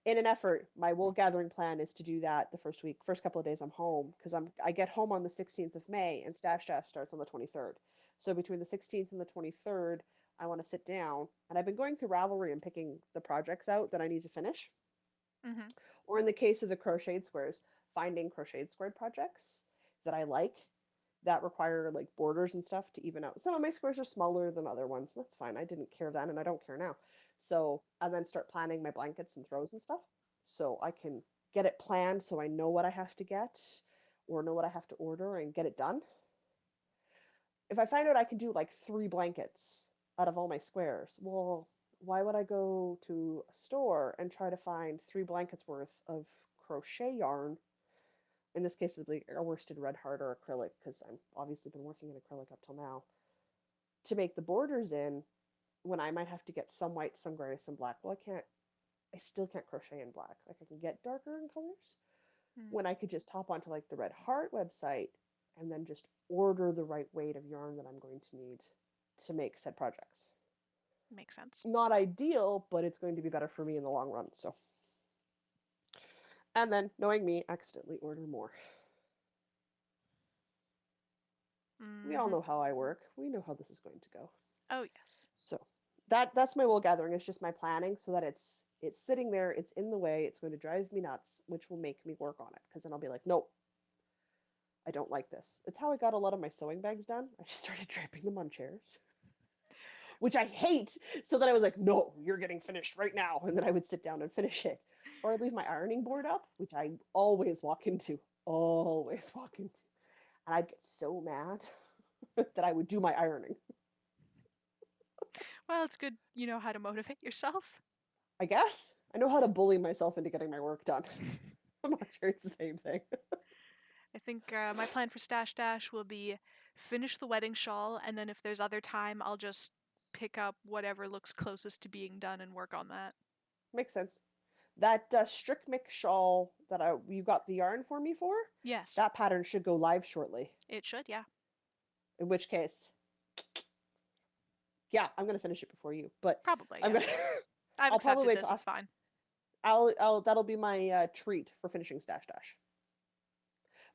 in an effort, my wool gathering plan is to do that the first week, first couple of days I'm home, because I get home on the 16th of May and Stash Dash starts on the 23rd. So between the 16th and the 23rd, I want to sit down, and I've been going through Ravelry and picking the projects out that I need to finish. Mm-hmm. Or in the case of the crocheted squares, finding crocheted squared projects that I like that require like borders and stuff to even out. Some of my squares are smaller than other ones. That's fine. I didn't care then and I don't care now. So I then start planning my blankets and throws and stuff. So I can get it planned so I know what I have to get or know what I have to order and get it done. If I find out I can do like 3 blankets out of all my squares, well, why would I go to a store and try to find 3 blankets worth of crochet yarn? In this case, it'd be a worsted red heart or acrylic because I've obviously been working in acrylic up till now to make the borders in when I might have to get some white, some gray, some black. Well, I still can't crochet in black. Like I can get darker in colors Mm. when I could just hop onto like the Red Heart website and then just order the right weight of yarn that I'm going to need to make said projects. Makes sense. Not ideal, but it's going to be better for me in the long run. So, and then knowing me, accidentally order more. We all Mm-hmm. know how I work. We know how this is going to go. Oh yes. So that's my wool gathering. It's just my planning so that it's sitting there. It's in the way. It's going to drive me nuts, which will make me work on it because then I'll be like, nope, I don't like this. It's how I got a lot of my sewing bags done. I just started draping them on chairs, which I hate. So then I was like, no, you're getting finished right now. And then I would sit down and finish it. Or I'd leave my ironing board up, which I always walk into. And I'd get so mad that I would do my ironing. Well, it's good you know how to motivate yourself. I guess. I know how to bully myself into getting my work done. I'm not sure it's the same thing. I think my plan for Stash Dash will be finish the wedding shawl, and then if there's other time, I'll just pick up whatever looks closest to being done and work on that. Makes sense. That Strict Mix shawl that you got the yarn for me for, Yes, that pattern should go live shortly. it should, yeah. In which case, yeah, I'm gonna finish it before you. But Probably, I'm yeah. gonna, I've I'll probably accepted wait this, till it's fine. that'll be my treat for finishing Stash Dash.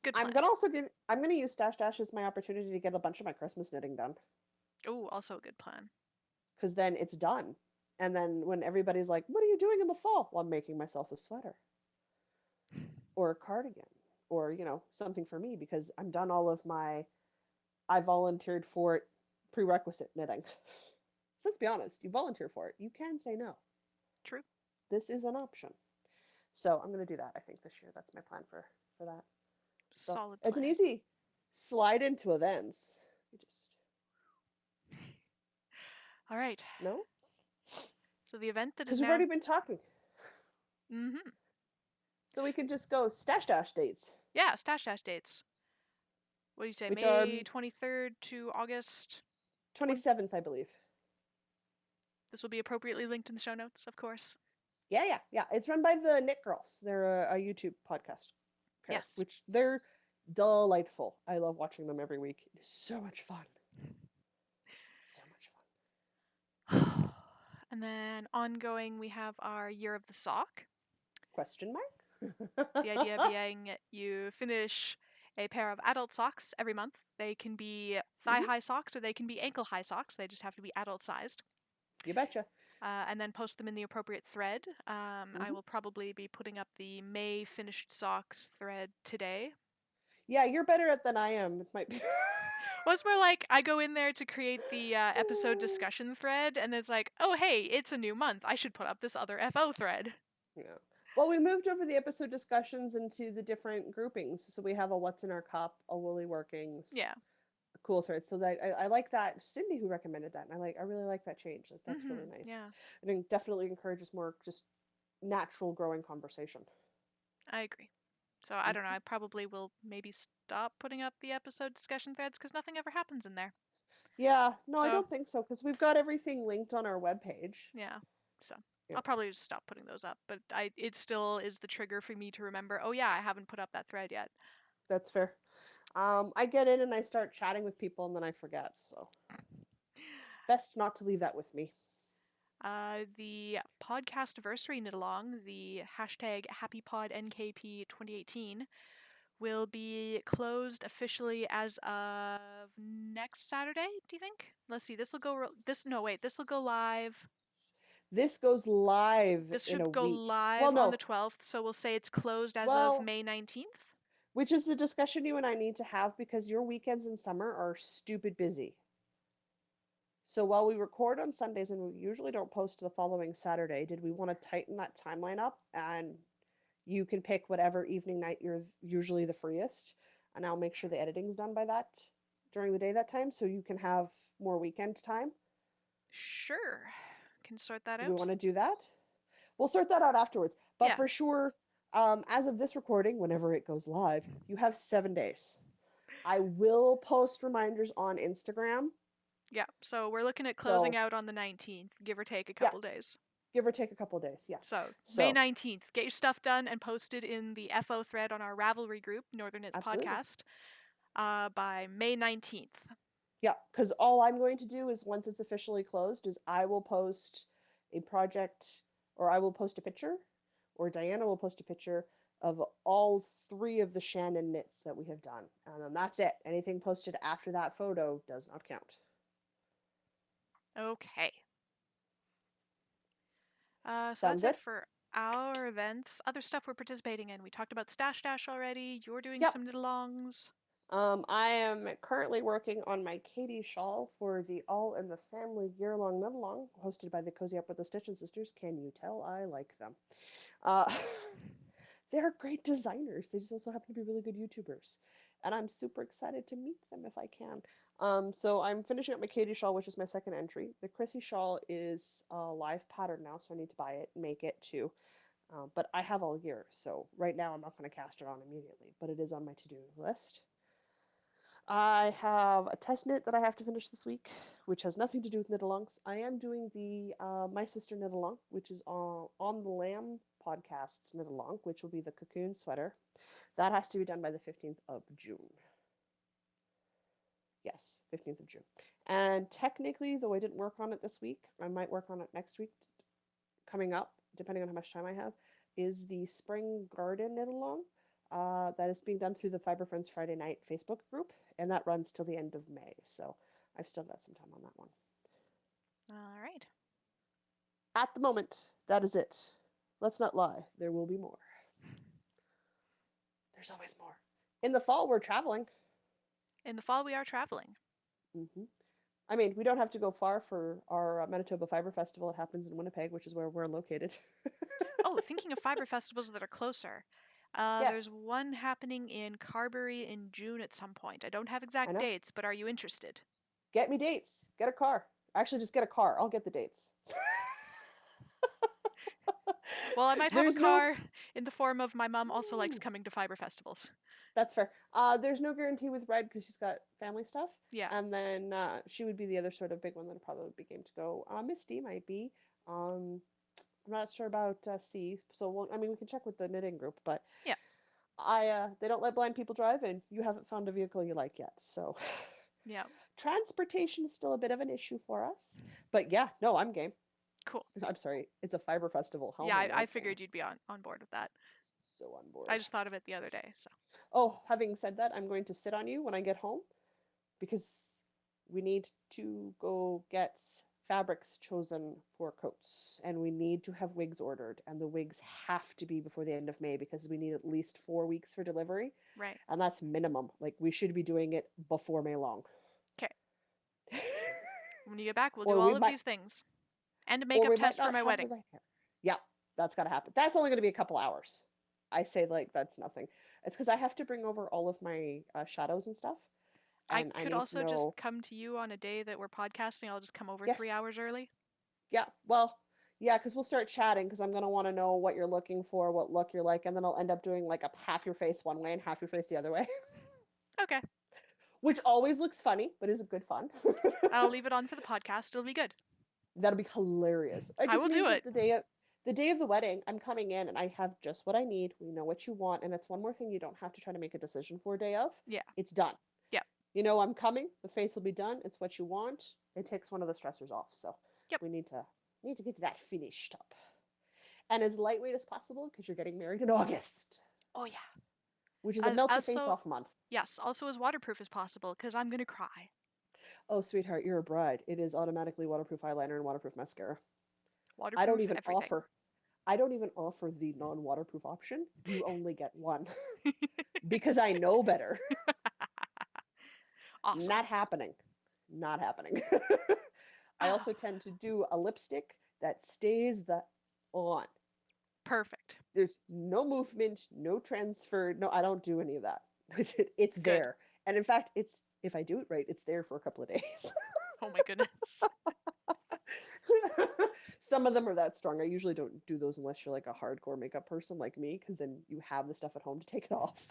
Good I'm plan. gonna also give I'm gonna use Stash Dash as my opportunity to get a bunch of my Christmas knitting done Oh, also a good plan. because then it's done. And then when everybody's like, "What are you doing in the fall?" Well, I'm making myself a sweater or a cardigan or something for me because I'm done all of my I volunteered for it prerequisite knitting. So let's be honest, you volunteer for it, you can say no. True. This is an option. So I'm gonna do that, I think, this year. That's my plan for that. So Solid it's an plan. easy slide into events. You just All right. no? So the event that is Because we've now. already been talking. Mm-hmm. So we can just go stash dash dates, Yeah, Stash Dash dates. What do you say? which are May 23rd to August 20. 27th, I believe. This will be appropriately linked in the show notes, of course. Yeah. It's run by the Knit Girls. They're a YouTube podcast pair, Yes. which they're delightful. I love watching them every week. It is so much fun. So much fun. And then ongoing, we have our Year of the Sock. Question mark? The idea being you finish a pair of adult socks every month. They can be thigh high socks or they can be ankle high socks. They just have to be adult sized. You betcha. And then post them in the appropriate thread. I will probably be putting up the May finished socks thread today. Yeah, you're better at than I am. It might be. Well, it's more like I go in there to create the episode discussion thread, and it's like, oh, hey, it's a new month. I should put up this other FO thread. Yeah. Well, we moved over the episode discussions into the different groupings. So we have a What's in Our Cup, a Woolly Workings, Yeah. a Cool Thread. So that I like that. Cindy who recommended that, and I really like that change. Like that's really nice. Yeah, And it definitely encourages more just natural growing conversation. I agree. So I don't know. I probably will maybe stop putting up the episode discussion threads because nothing ever happens in there. Yeah, no, I So don't think so because we've got everything linked on our webpage. yeah. So Yeah, I'll probably just stop putting those up. But it still is the trigger for me to remember. Oh yeah, I haven't put up that thread yet. that's fair. I get in and I start chatting with people and then I forget. So best not to leave that with me. The podcast anniversary knit along, the hashtag HappyPodNKP 2018, will be closed officially as of next Saturday. Do you think? Let's see. This will go. This no wait. This will go live. This goes live This in a should go week. Well, live on the no. 12th. So we'll say it's closed as of Well, May 19th. which is the discussion you and I need to have because your weekends in summer are stupid busy. So while we record on Sundays and we usually don't post the following Saturday, did we want to tighten that timeline up and you can pick whatever evening night you're usually the freest, and I'll make sure the editing's done by that during the day that time so you can have more weekend time. Sure. Can sort that Do we out. want to do that? We'll sort that out afterwards. But Yeah. for sure, as of this recording, whenever it goes live, you have 7 days. I will post reminders on Instagram. Yeah. So we're looking at closing So out on the 19th, give or take a yeah, couple days. give or take a couple days. Yeah. So May So 19th, get your stuff done and posted in the FO thread on our Ravelry group, Northern Knits absolutely. Podcast, by May 19th. Yeah, because all I'm going to do is once it's officially closed is I will post a project or I will post a picture or Diana will post a picture of all 3 of the Shannon knits that we have done. And then that's it. Anything posted after that photo does not count. Okay. So Sound that's it good? for our events. Other stuff we're participating in. We talked about Stash Dash already. You're doing Yep. some knit alongs. I am currently working on my Katie shawl for the All in the Family year-long knit along hosted by the Cozy Up with the Stitchin' Sisters. Can you tell I like them? Uh, they're great designers. They just also happen to be really good YouTubers. And I'm super excited to meet them if I can. So I'm finishing up my Katie shawl, which is my second entry. The Chrissy shawl is a live pattern now, so I need to buy it and make it too. But I have all year, so right now I'm not going to cast it on immediately, but it is on my to-do list. I have a test knit that I have to finish this week, which has nothing to do with knit alongs. I am doing the My Sister Knit Along, which is on the Lamb podcast's knit along, which will be the cocoon sweater. That has to be done by the 15th of June. Yes, 15th of June. And technically, though I didn't work on it this week, I might work on it next week coming up, depending on how much time I have, is the Spring Garden knit along. That is being done through the Fiber Friends Friday Night Facebook group, and that runs till the end of May. So I've still got some time on that one. All right. At the moment, that is it. Let's not lie, there will be more. There's always more. In the fall, we're traveling. In the fall, we are traveling. Mm-hmm. I mean, we don't have to go far for our Manitoba Fiber Festival. It happens in Winnipeg, which is where we're located. Oh, thinking of fiber festivals that are closer. There's Yes, one happening in Carberry in June at some point. I don't have I exact know. dates, but are you interested? Get me dates. Get a car. Actually, just get a car. I'll get the dates. Well, I might have a There's no. car in the form of my mom also likes coming to fiber festivals. That's fair. There's no guarantee with Red because she's got family stuff, Yeah. and then she would be the other sort of big one that probably would be game to go. Misty might be. I'm not sure about C, so I mean we can check with the knitting group, but Yeah. they don't let blind people drive, and you haven't found a vehicle you like yet, so Yeah. transportation is still a bit of an issue for us. But yeah, no, I'm game. Cool. I'm sorry, it's a fiber festival. How Yeah, am I I not game? figured you'd be on board with that. So on I board. just thought of it the other day, so. Oh, having said that, I'm going to sit on you when I get home because we need to go get fabrics chosen for coats and we need to have wigs ordered and the wigs have to be before the end of May because we need at least 4 weeks for delivery Right. and that's minimum. Like we should be doing it before May long. When you get back, we'll do Or we all of might, these things. And a or makeup we might test for not my have the wedding. right hair. Yeah, that's got to happen. That's only going to be a couple hours. I say like that's nothing. It's because I have to bring over all of my shadows and stuff, I and I could need to also just know. come to you on a day that we're podcasting. I'll just come over 3 hours Yes, early. yeah. Well, yeah, because we'll start chatting because I'm gonna want to know what you're looking for, what look you're like, and then I'll end up doing like a half your face one way and half your face the other way, Okay. which always looks funny, but is good fun. I'll leave it on for the podcast. It'll be good. That'll be hilarious. It I just will do means that it. the day of the wedding, I'm coming in and I have just what I need. We know what you want, and it's one more thing you don't have to try to make a decision for day of. Yeah. It's done. Yep. You know I'm coming. The face will be done. It's what you want. It takes one of the stressors off. So Yep. we need to get that finished up. And as lightweight as possible because you're getting married in August, Oh yeah. which is a melt your face Also, off month. yes. Also as waterproof as possible, because I'm gonna cry. Oh, sweetheart, you're a bride. It is automatically waterproof eyeliner and waterproof mascara. I don't Waterproof even everything. offer I don't even offer the non-waterproof option. You only get one because I know better. Awesome. Not happening. Not happening. I also tend to do a lipstick that stays the on. Perfect. There's no movement, no transfer. No, I don't do any of that. It's Good. there. And in fact, it's if I do it right, it's there for a couple of days. Oh my goodness. Some of them are that strong. I usually don't do those unless you're like a hardcore makeup person like me, because then you have the stuff at home to take it off.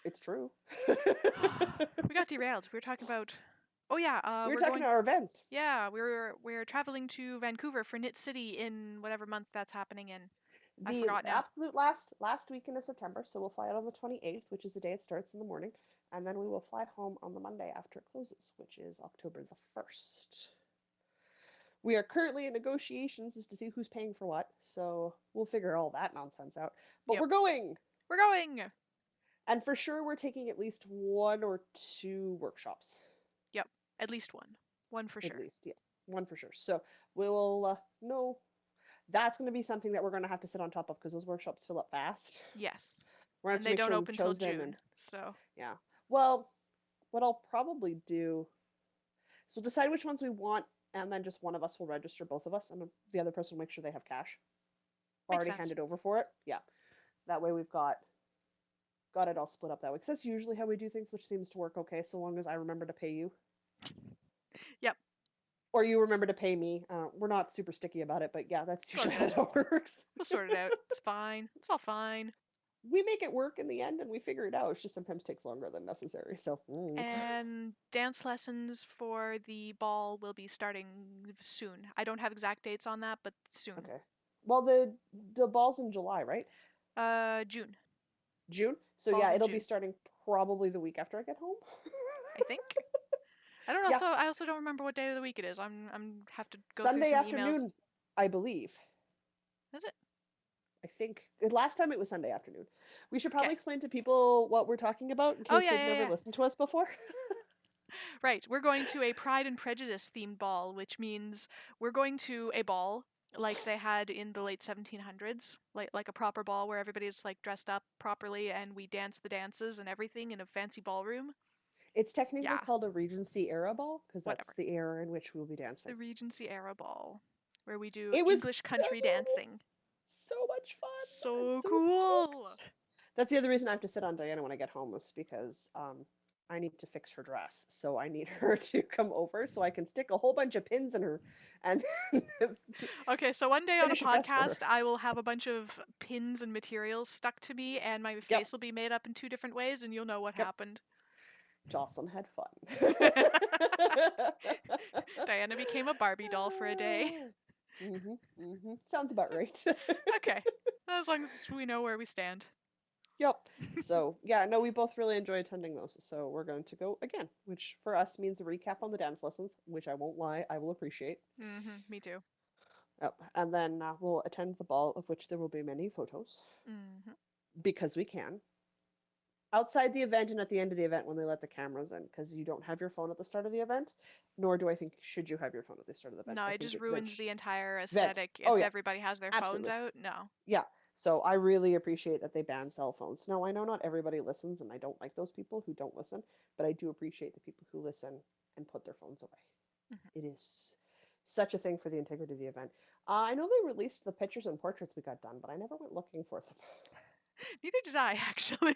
It's true. We got derailed. We were talking about. Oh yeah. We were We're talking going. about our events. Yeah, we're traveling to Vancouver for Knit City in whatever month that's happening in. I The forgot now. absolute last weekend of September, so we'll fly out on the 28th, which is the day it starts in the morning, and then we will fly home on the Monday after it closes, which is October the 1st. We are currently in negotiations as to see who's paying for what, so we'll figure all that nonsense out. But Yep. we're going! We're going. And for sure, we're taking at least one or two workshops. Yep. At least one. One for At sure. least, yeah. One for sure. So we will know that's going to be something that we're going to have to sit on top of because those workshops fill up fast. Yes. We're going And to they make don't sure we've open till chosen and June. So. yeah. Well, what I'll probably do is we'll decide which ones we want, and then just one of us will register both of us, and the other person will make sure they have cash Makes already sense. handed over for it. Yeah. That way we've got it all split up that way. Because that's usually how we do things, which seems to work okay, so long as I remember to pay you. Yep. Or you remember to pay me. We're not super sticky about it, but yeah, that's It's all usually how good. it works. We'll sort it out. It's fine. It's all fine. We make it work in the end and we figure it out. It just sometimes takes longer than necessary. So, And dance lessons for the ball will be starting soon. I don't have exact dates on that, but soon. okay. Well, the ball's in July, right? June. June. So Ball's yeah, in it'll be June, starting probably the week after I get home. I think. I don't Yeah, also I also don't remember what day of the week it is. I'm have to go through Sunday some emails. afternoon, I believe. Is it? I think last time it was Sunday afternoon. We should probably Okay. explain to people what we're talking about in Oh case yeah, they've yeah, never yeah. listened to us before. Right. We're going to a Pride and Prejudice themed ball, which means we're going to a ball like they had in the late 1700s, like a proper ball where everybody's like dressed up properly and we dance the dances and everything in a fancy ballroom. It's technically Yeah, called a Regency era ball because that's whatever. the era in which we'll be It's the dancing. Regency era ball where we do It was English country dancing. so much fun. I'm So so cool. stoked. That's the other reason I have to sit on Diana when I get home is because I need to fix her dress. So I need her to come over so I can stick a whole bunch of pins in her and Okay, so one day on a finish her dress for her. podcast, I will have a bunch of pins and materials stuck to me, and my Yep. face will be made up in two different ways, and you'll know what Yep. happened. Jocelyn had fun. Diana became a Barbie doll for a day. Sounds about right. Okay, as long as we know where we stand. Yep. So, yeah, no, we both really enjoy attending those. So, we're going to go again, which for us means a recap on the dance lessons, which I won't lie, I will appreciate. Me too. Yep. And then we'll attend the ball, of which there will be many photos because we can. Outside the event and at the end of the event when they let the cameras in, because you don't have your phone at the start of the event, nor do I think should you have your phone at the start of the event. No, I it think just ruins the entire event. aesthetic Oh if yeah, everybody has their phones absolutely. out. No. Yeah. So I really appreciate that they ban cell phones. Now, I know not everybody listens, and I don't like those people who don't listen, but I do appreciate the people who listen and put their phones away. Mhm. It is such a thing for the integrity of the event. I know they released the pictures and portraits we got done, but I never went looking for them. Neither did I, actually.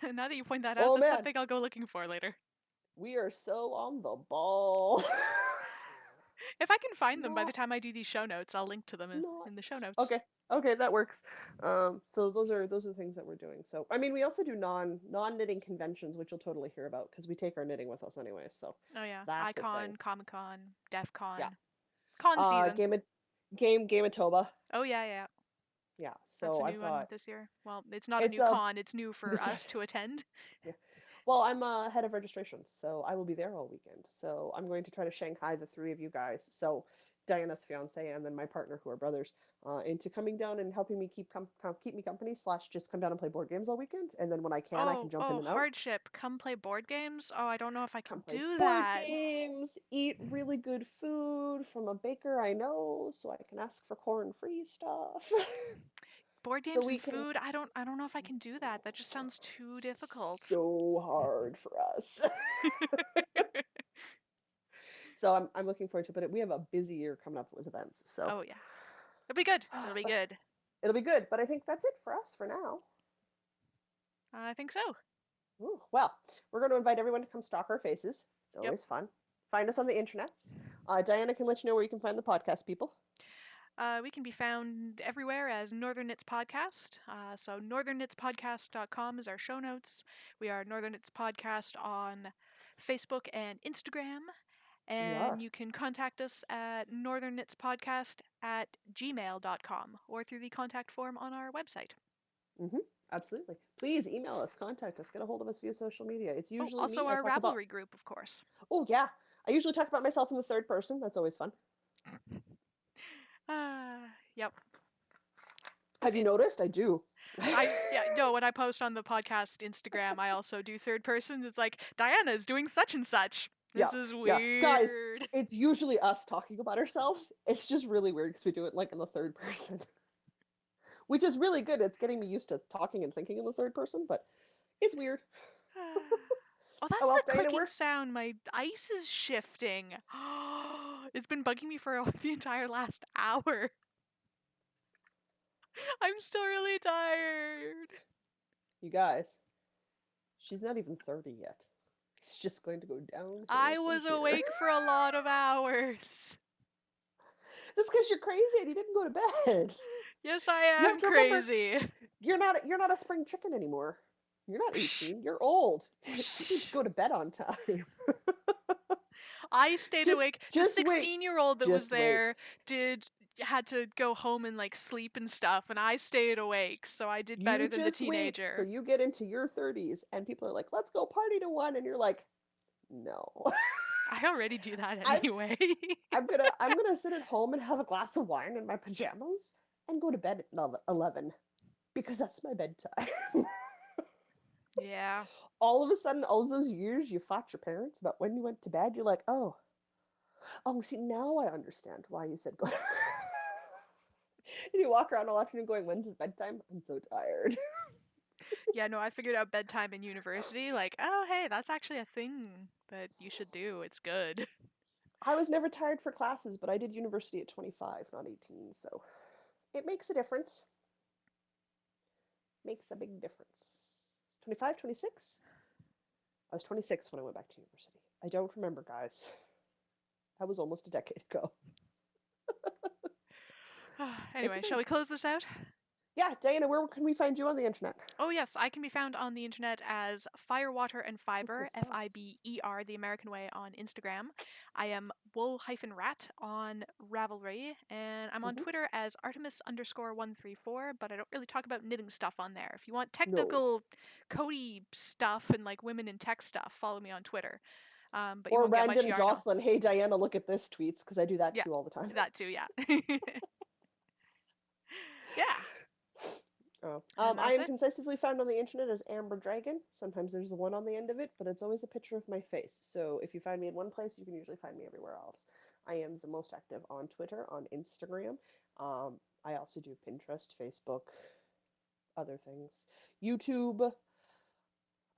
Now that you point that out, Oh that's man, something I'll go looking for later. we are so on the ball. If I can find them by the Not, time I do these show notes, I'll link to them not. in the show notes. Okay, okay, that works. So those are the things that we're doing. So I mean, we also do non-knitting conventions, which you'll totally hear about because we take our knitting with us anyway. So Oh yeah, that's a thing. Icon, Comic Con, DEF Yeah. Con, con season. Game of Toba. Oh yeah, yeah. Yeah. That's So a I've new one got this year. Well, it's not a it's new a con, it's new for us to attend. yeah. Well, I'm head of registration, so I will be there all weekend. So I'm going to try to Shanghai the three of you guys. So Diana's fiance and then my partner, who are brothers, into coming down and helping me keep me company slash just come down and play board games all weekend. And then when I can Oh, jump in oh, and out. hardship. Come play board games? Oh, I don't know if I Come can play do board that. games, eat really good food from a baker I know, so I can ask for corn-free stuff. Board So games we and can. food? I don't know if I can do that. That just sounds too difficult. So hard for us. So I'm looking forward to it, but we have a busy year coming up with events. So Oh yeah. It'll be good. It'll be but good. it'll be good. But I think that's it for us for now. I think so. Ooh, well, we're going to invite everyone to come stalk our faces. It's Yep. always fun. Find us on the internet. Diana can let you know where you can find the podcast, people. We can be found everywhere as Northern Knits Podcast. So northernknitspodcast.com is our show notes. We are Northern Knits Podcast on Facebook and Instagram. We are. And you can contact us at northernknitspodcast@gmail.com or through the contact form on our website. Mm-hmm. Absolutely. Please email us, contact us, get a hold of us via social media. It's Oh, usually also me. I our talk about. Ravelry group, of course. Oh yeah. I usually talk about myself in the third person. That's always fun. Yep. Have you noticed? I do. No, when I post on the podcast Instagram, I also do third person. It's like Diana's doing such and such. Yeah, This is yeah. Guys, weird. it's usually us talking about ourselves. It's just really weird because we do it like in the third person, which is really good. It's getting me used to talking and thinking in the third person, but it's weird. Oh, Oh that's the well, Diana, clicking sound. My ice is shifting. It's been bugging me for the entire last hour. I'm still really tired. you guys, she's not even 30 yet. It's just going to go I downhill from was here. awake for a lot of hours. That's because you're crazy and you didn't go to bed. Yes, I You have am to remember, crazy. you're not a spring chicken anymore. You're not 18. You're old. You need to go to bed on time. I stayed just awake. The just wait. 16-year-old that was Just wait. there had to go home and like sleep and stuff, and I stayed awake, so I did better You than the just wait till teenager. you get into your 30s and people are like, let's go party to one. And you're like, no. I already do that I, anyway. I'm gonna sit at home and have a glass of wine in my pajamas and go to bed at 11 because that's my bedtime. Yeah. All of a sudden, all of those years you fought your parents about when you went to bed, you're like, oh, see, now I understand why you said go. And you walk around all afternoon going, when's his bedtime? I'm so tired. Yeah, no, I figured out bedtime in university. Like, oh, hey, that's actually a thing that you should do. It's good. I was never tired for classes, but I did university at 25, not 18, so it makes a difference. Makes a big difference. 25, 26? I was 26 when I went back to university. I don't remember, guys. That was almost a decade ago. It's a Anyway, shall thing. we close this out? Yeah, Diana, where can we find you on the internet? Oh, yes, I can be found on the internet as Firewater and That's so Fiber, sad. Fiber, the American way on Instagram. I am wool-rat on Ravelry, and I'm on Mm-hmm. Twitter as Artemis_134, but I don't really talk about knitting stuff on there. If you want No. technical Cody stuff and like women in tech stuff, follow me on Twitter. But you Or won't get much random yarn. Jocelyn, hey Diana, look at this tweets, because I do that Yeah, too all the time. that too, yeah. Yeah, and I that's am it. consistently found on the internet as Amber Dragon. Sometimes there's the one on the end of it, but it's always a picture of my face. So if you find me in one place, you can usually find me everywhere else. I am the most active on Twitter, on Instagram. I also do Pinterest, Facebook, other things. YouTube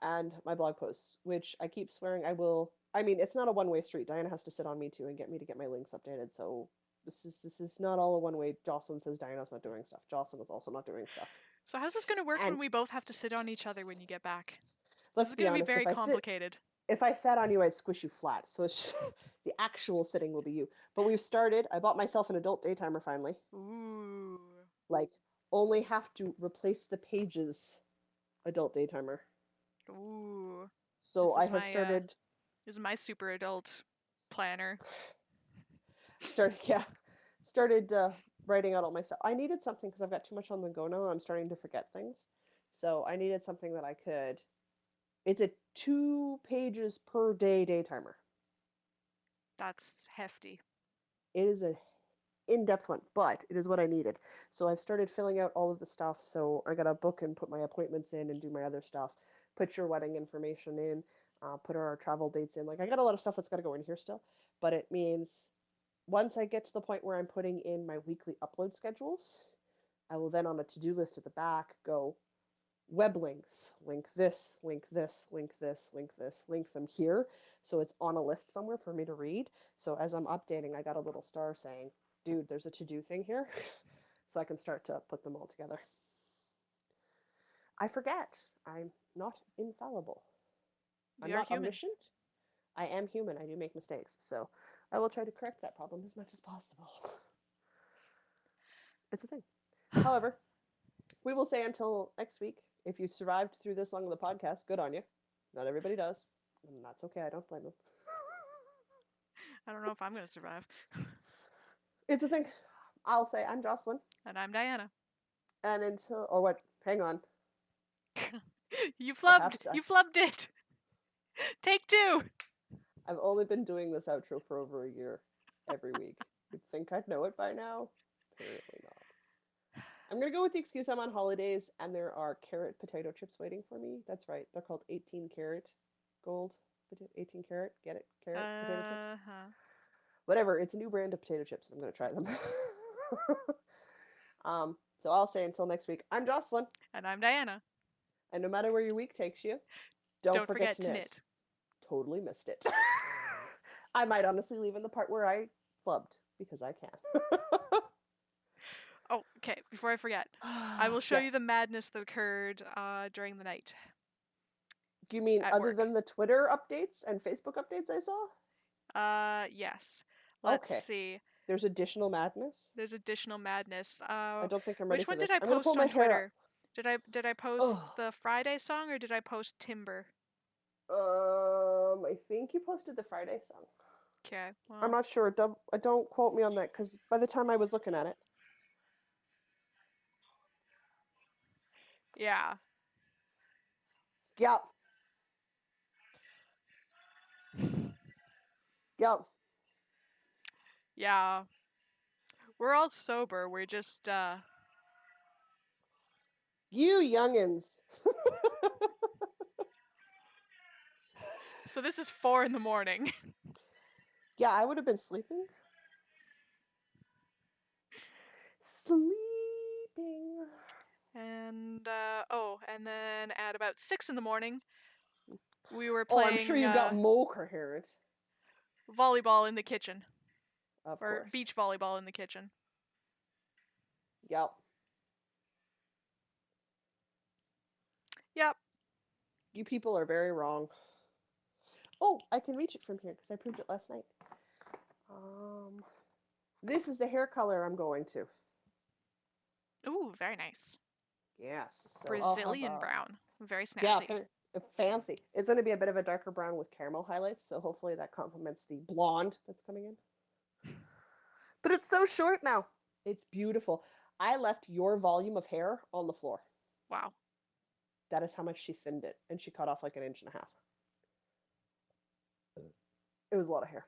and my blog posts, which I keep swearing I will. I mean, it's not a one-way street. Diana has to sit on me too and get me to get my links updated. So this is not all a one-way. Jocelyn says Diana's not doing stuff. Jocelyn is also not doing stuff. So how's this going to work And when we both have to sit on each other when you get back? This let's is be going to be honest, very complicated. if I sat on you, I'd squish you flat. So it's the actual sitting will be you. But we've started. I bought myself an adult daytimer finally. Ooh. Like only have to replace the pages adult daytimer. Ooh. So This I is have my started this is my super adult planner. started yeah started writing out all my stuff. I needed something because I've got too much on the go now. I'm starting to forget things. So I needed something that I could. It's a 2 pages per day daytimer. That's hefty. It is a in-depth one, but it is what I needed. So I've started filling out all of the stuff. So I got to book and put my appointments in and do my other stuff. Put your wedding information in. Put our travel dates in. Like I got a lot of stuff that's got to go in here still, but it means once I get to the point where I'm putting in my weekly upload schedules, I will then on a to-do list at the back go web links, link this, link this, link this, link this, link them here. So it's on a list somewhere for me to read. So as I'm updating, I got a little star saying, dude, there's a to-do thing here. So I can start to put them all together. I forget. I'm not infallible. I'm We are not human. omniscient. I am human. I do make mistakes. So I will try to correct that problem as much as possible. It's a thing. However, we will say until next week. If you survived through this long of the podcast, good on you. Not everybody does, and that's okay. I don't blame them. I don't know if I'm going to survive. It's a thing. I'll say I'm Jocelyn, And I'm Diana. and until or what? Hang on. You Perhaps flubbed. You flubbed it. Take 2. I've only been doing this outro for over a year, every week. You'd think I'd know it by now. Apparently not. I'm gonna go with the excuse I'm on holidays, and there are carrot potato chips waiting for me. That's right. They're called 18 karat gold. 18 karat. Get it? Carrot potato chips. Uh-huh. Whatever. It's a new brand of potato chips. I'm gonna try them. So I'll say until next week. I'm Jocelyn, And I'm Diana. and no matter where your week takes you, don't forget to knit. Totally missed it. I might honestly leave in the part where I flubbed because I can. Oh, okay. Before I forget, I will show you Yes. the madness that occurred during the night. Do you mean at other work. than the Twitter updates and Facebook updates I saw? Yes. Let's Okay. see. There's additional madness. There's additional madness. I don't think I'm ready Which for one this. did I I'm gonna pull post my on hair up. Twitter? Did I post Oh. the Friday song or did I post Timber? I think you posted the Friday song. Okay. Well, I'm not sure. Don't quote me on that because by the time I was looking at it. yeah. Yep. Yep. Yeah. We're all sober. We're just You youngins. So this is 4 in the morning. Yeah, I would have been sleeping. Sleeping. And and then at about 6 in the morning, we were Oh, playing I'm sure you got more coherent. volleyball in the kitchen. Of Or course. beach volleyball in the kitchen. Yep. Yep. You people are very wrong. Oh, I can reach it from here because I proved it last night. This is the hair color I'm going to. Ooh, very nice. Yes. So Brazilian brown. Very snazzy. Yeah, fancy. It's going to be a bit of a darker brown with caramel highlights, so hopefully that complements the blonde that's coming in. But it's so short now. It's beautiful. I left your volume of hair on the floor. Wow. That is how much she thinned it, and she cut off like 1.5 inches. It was a lot of hair.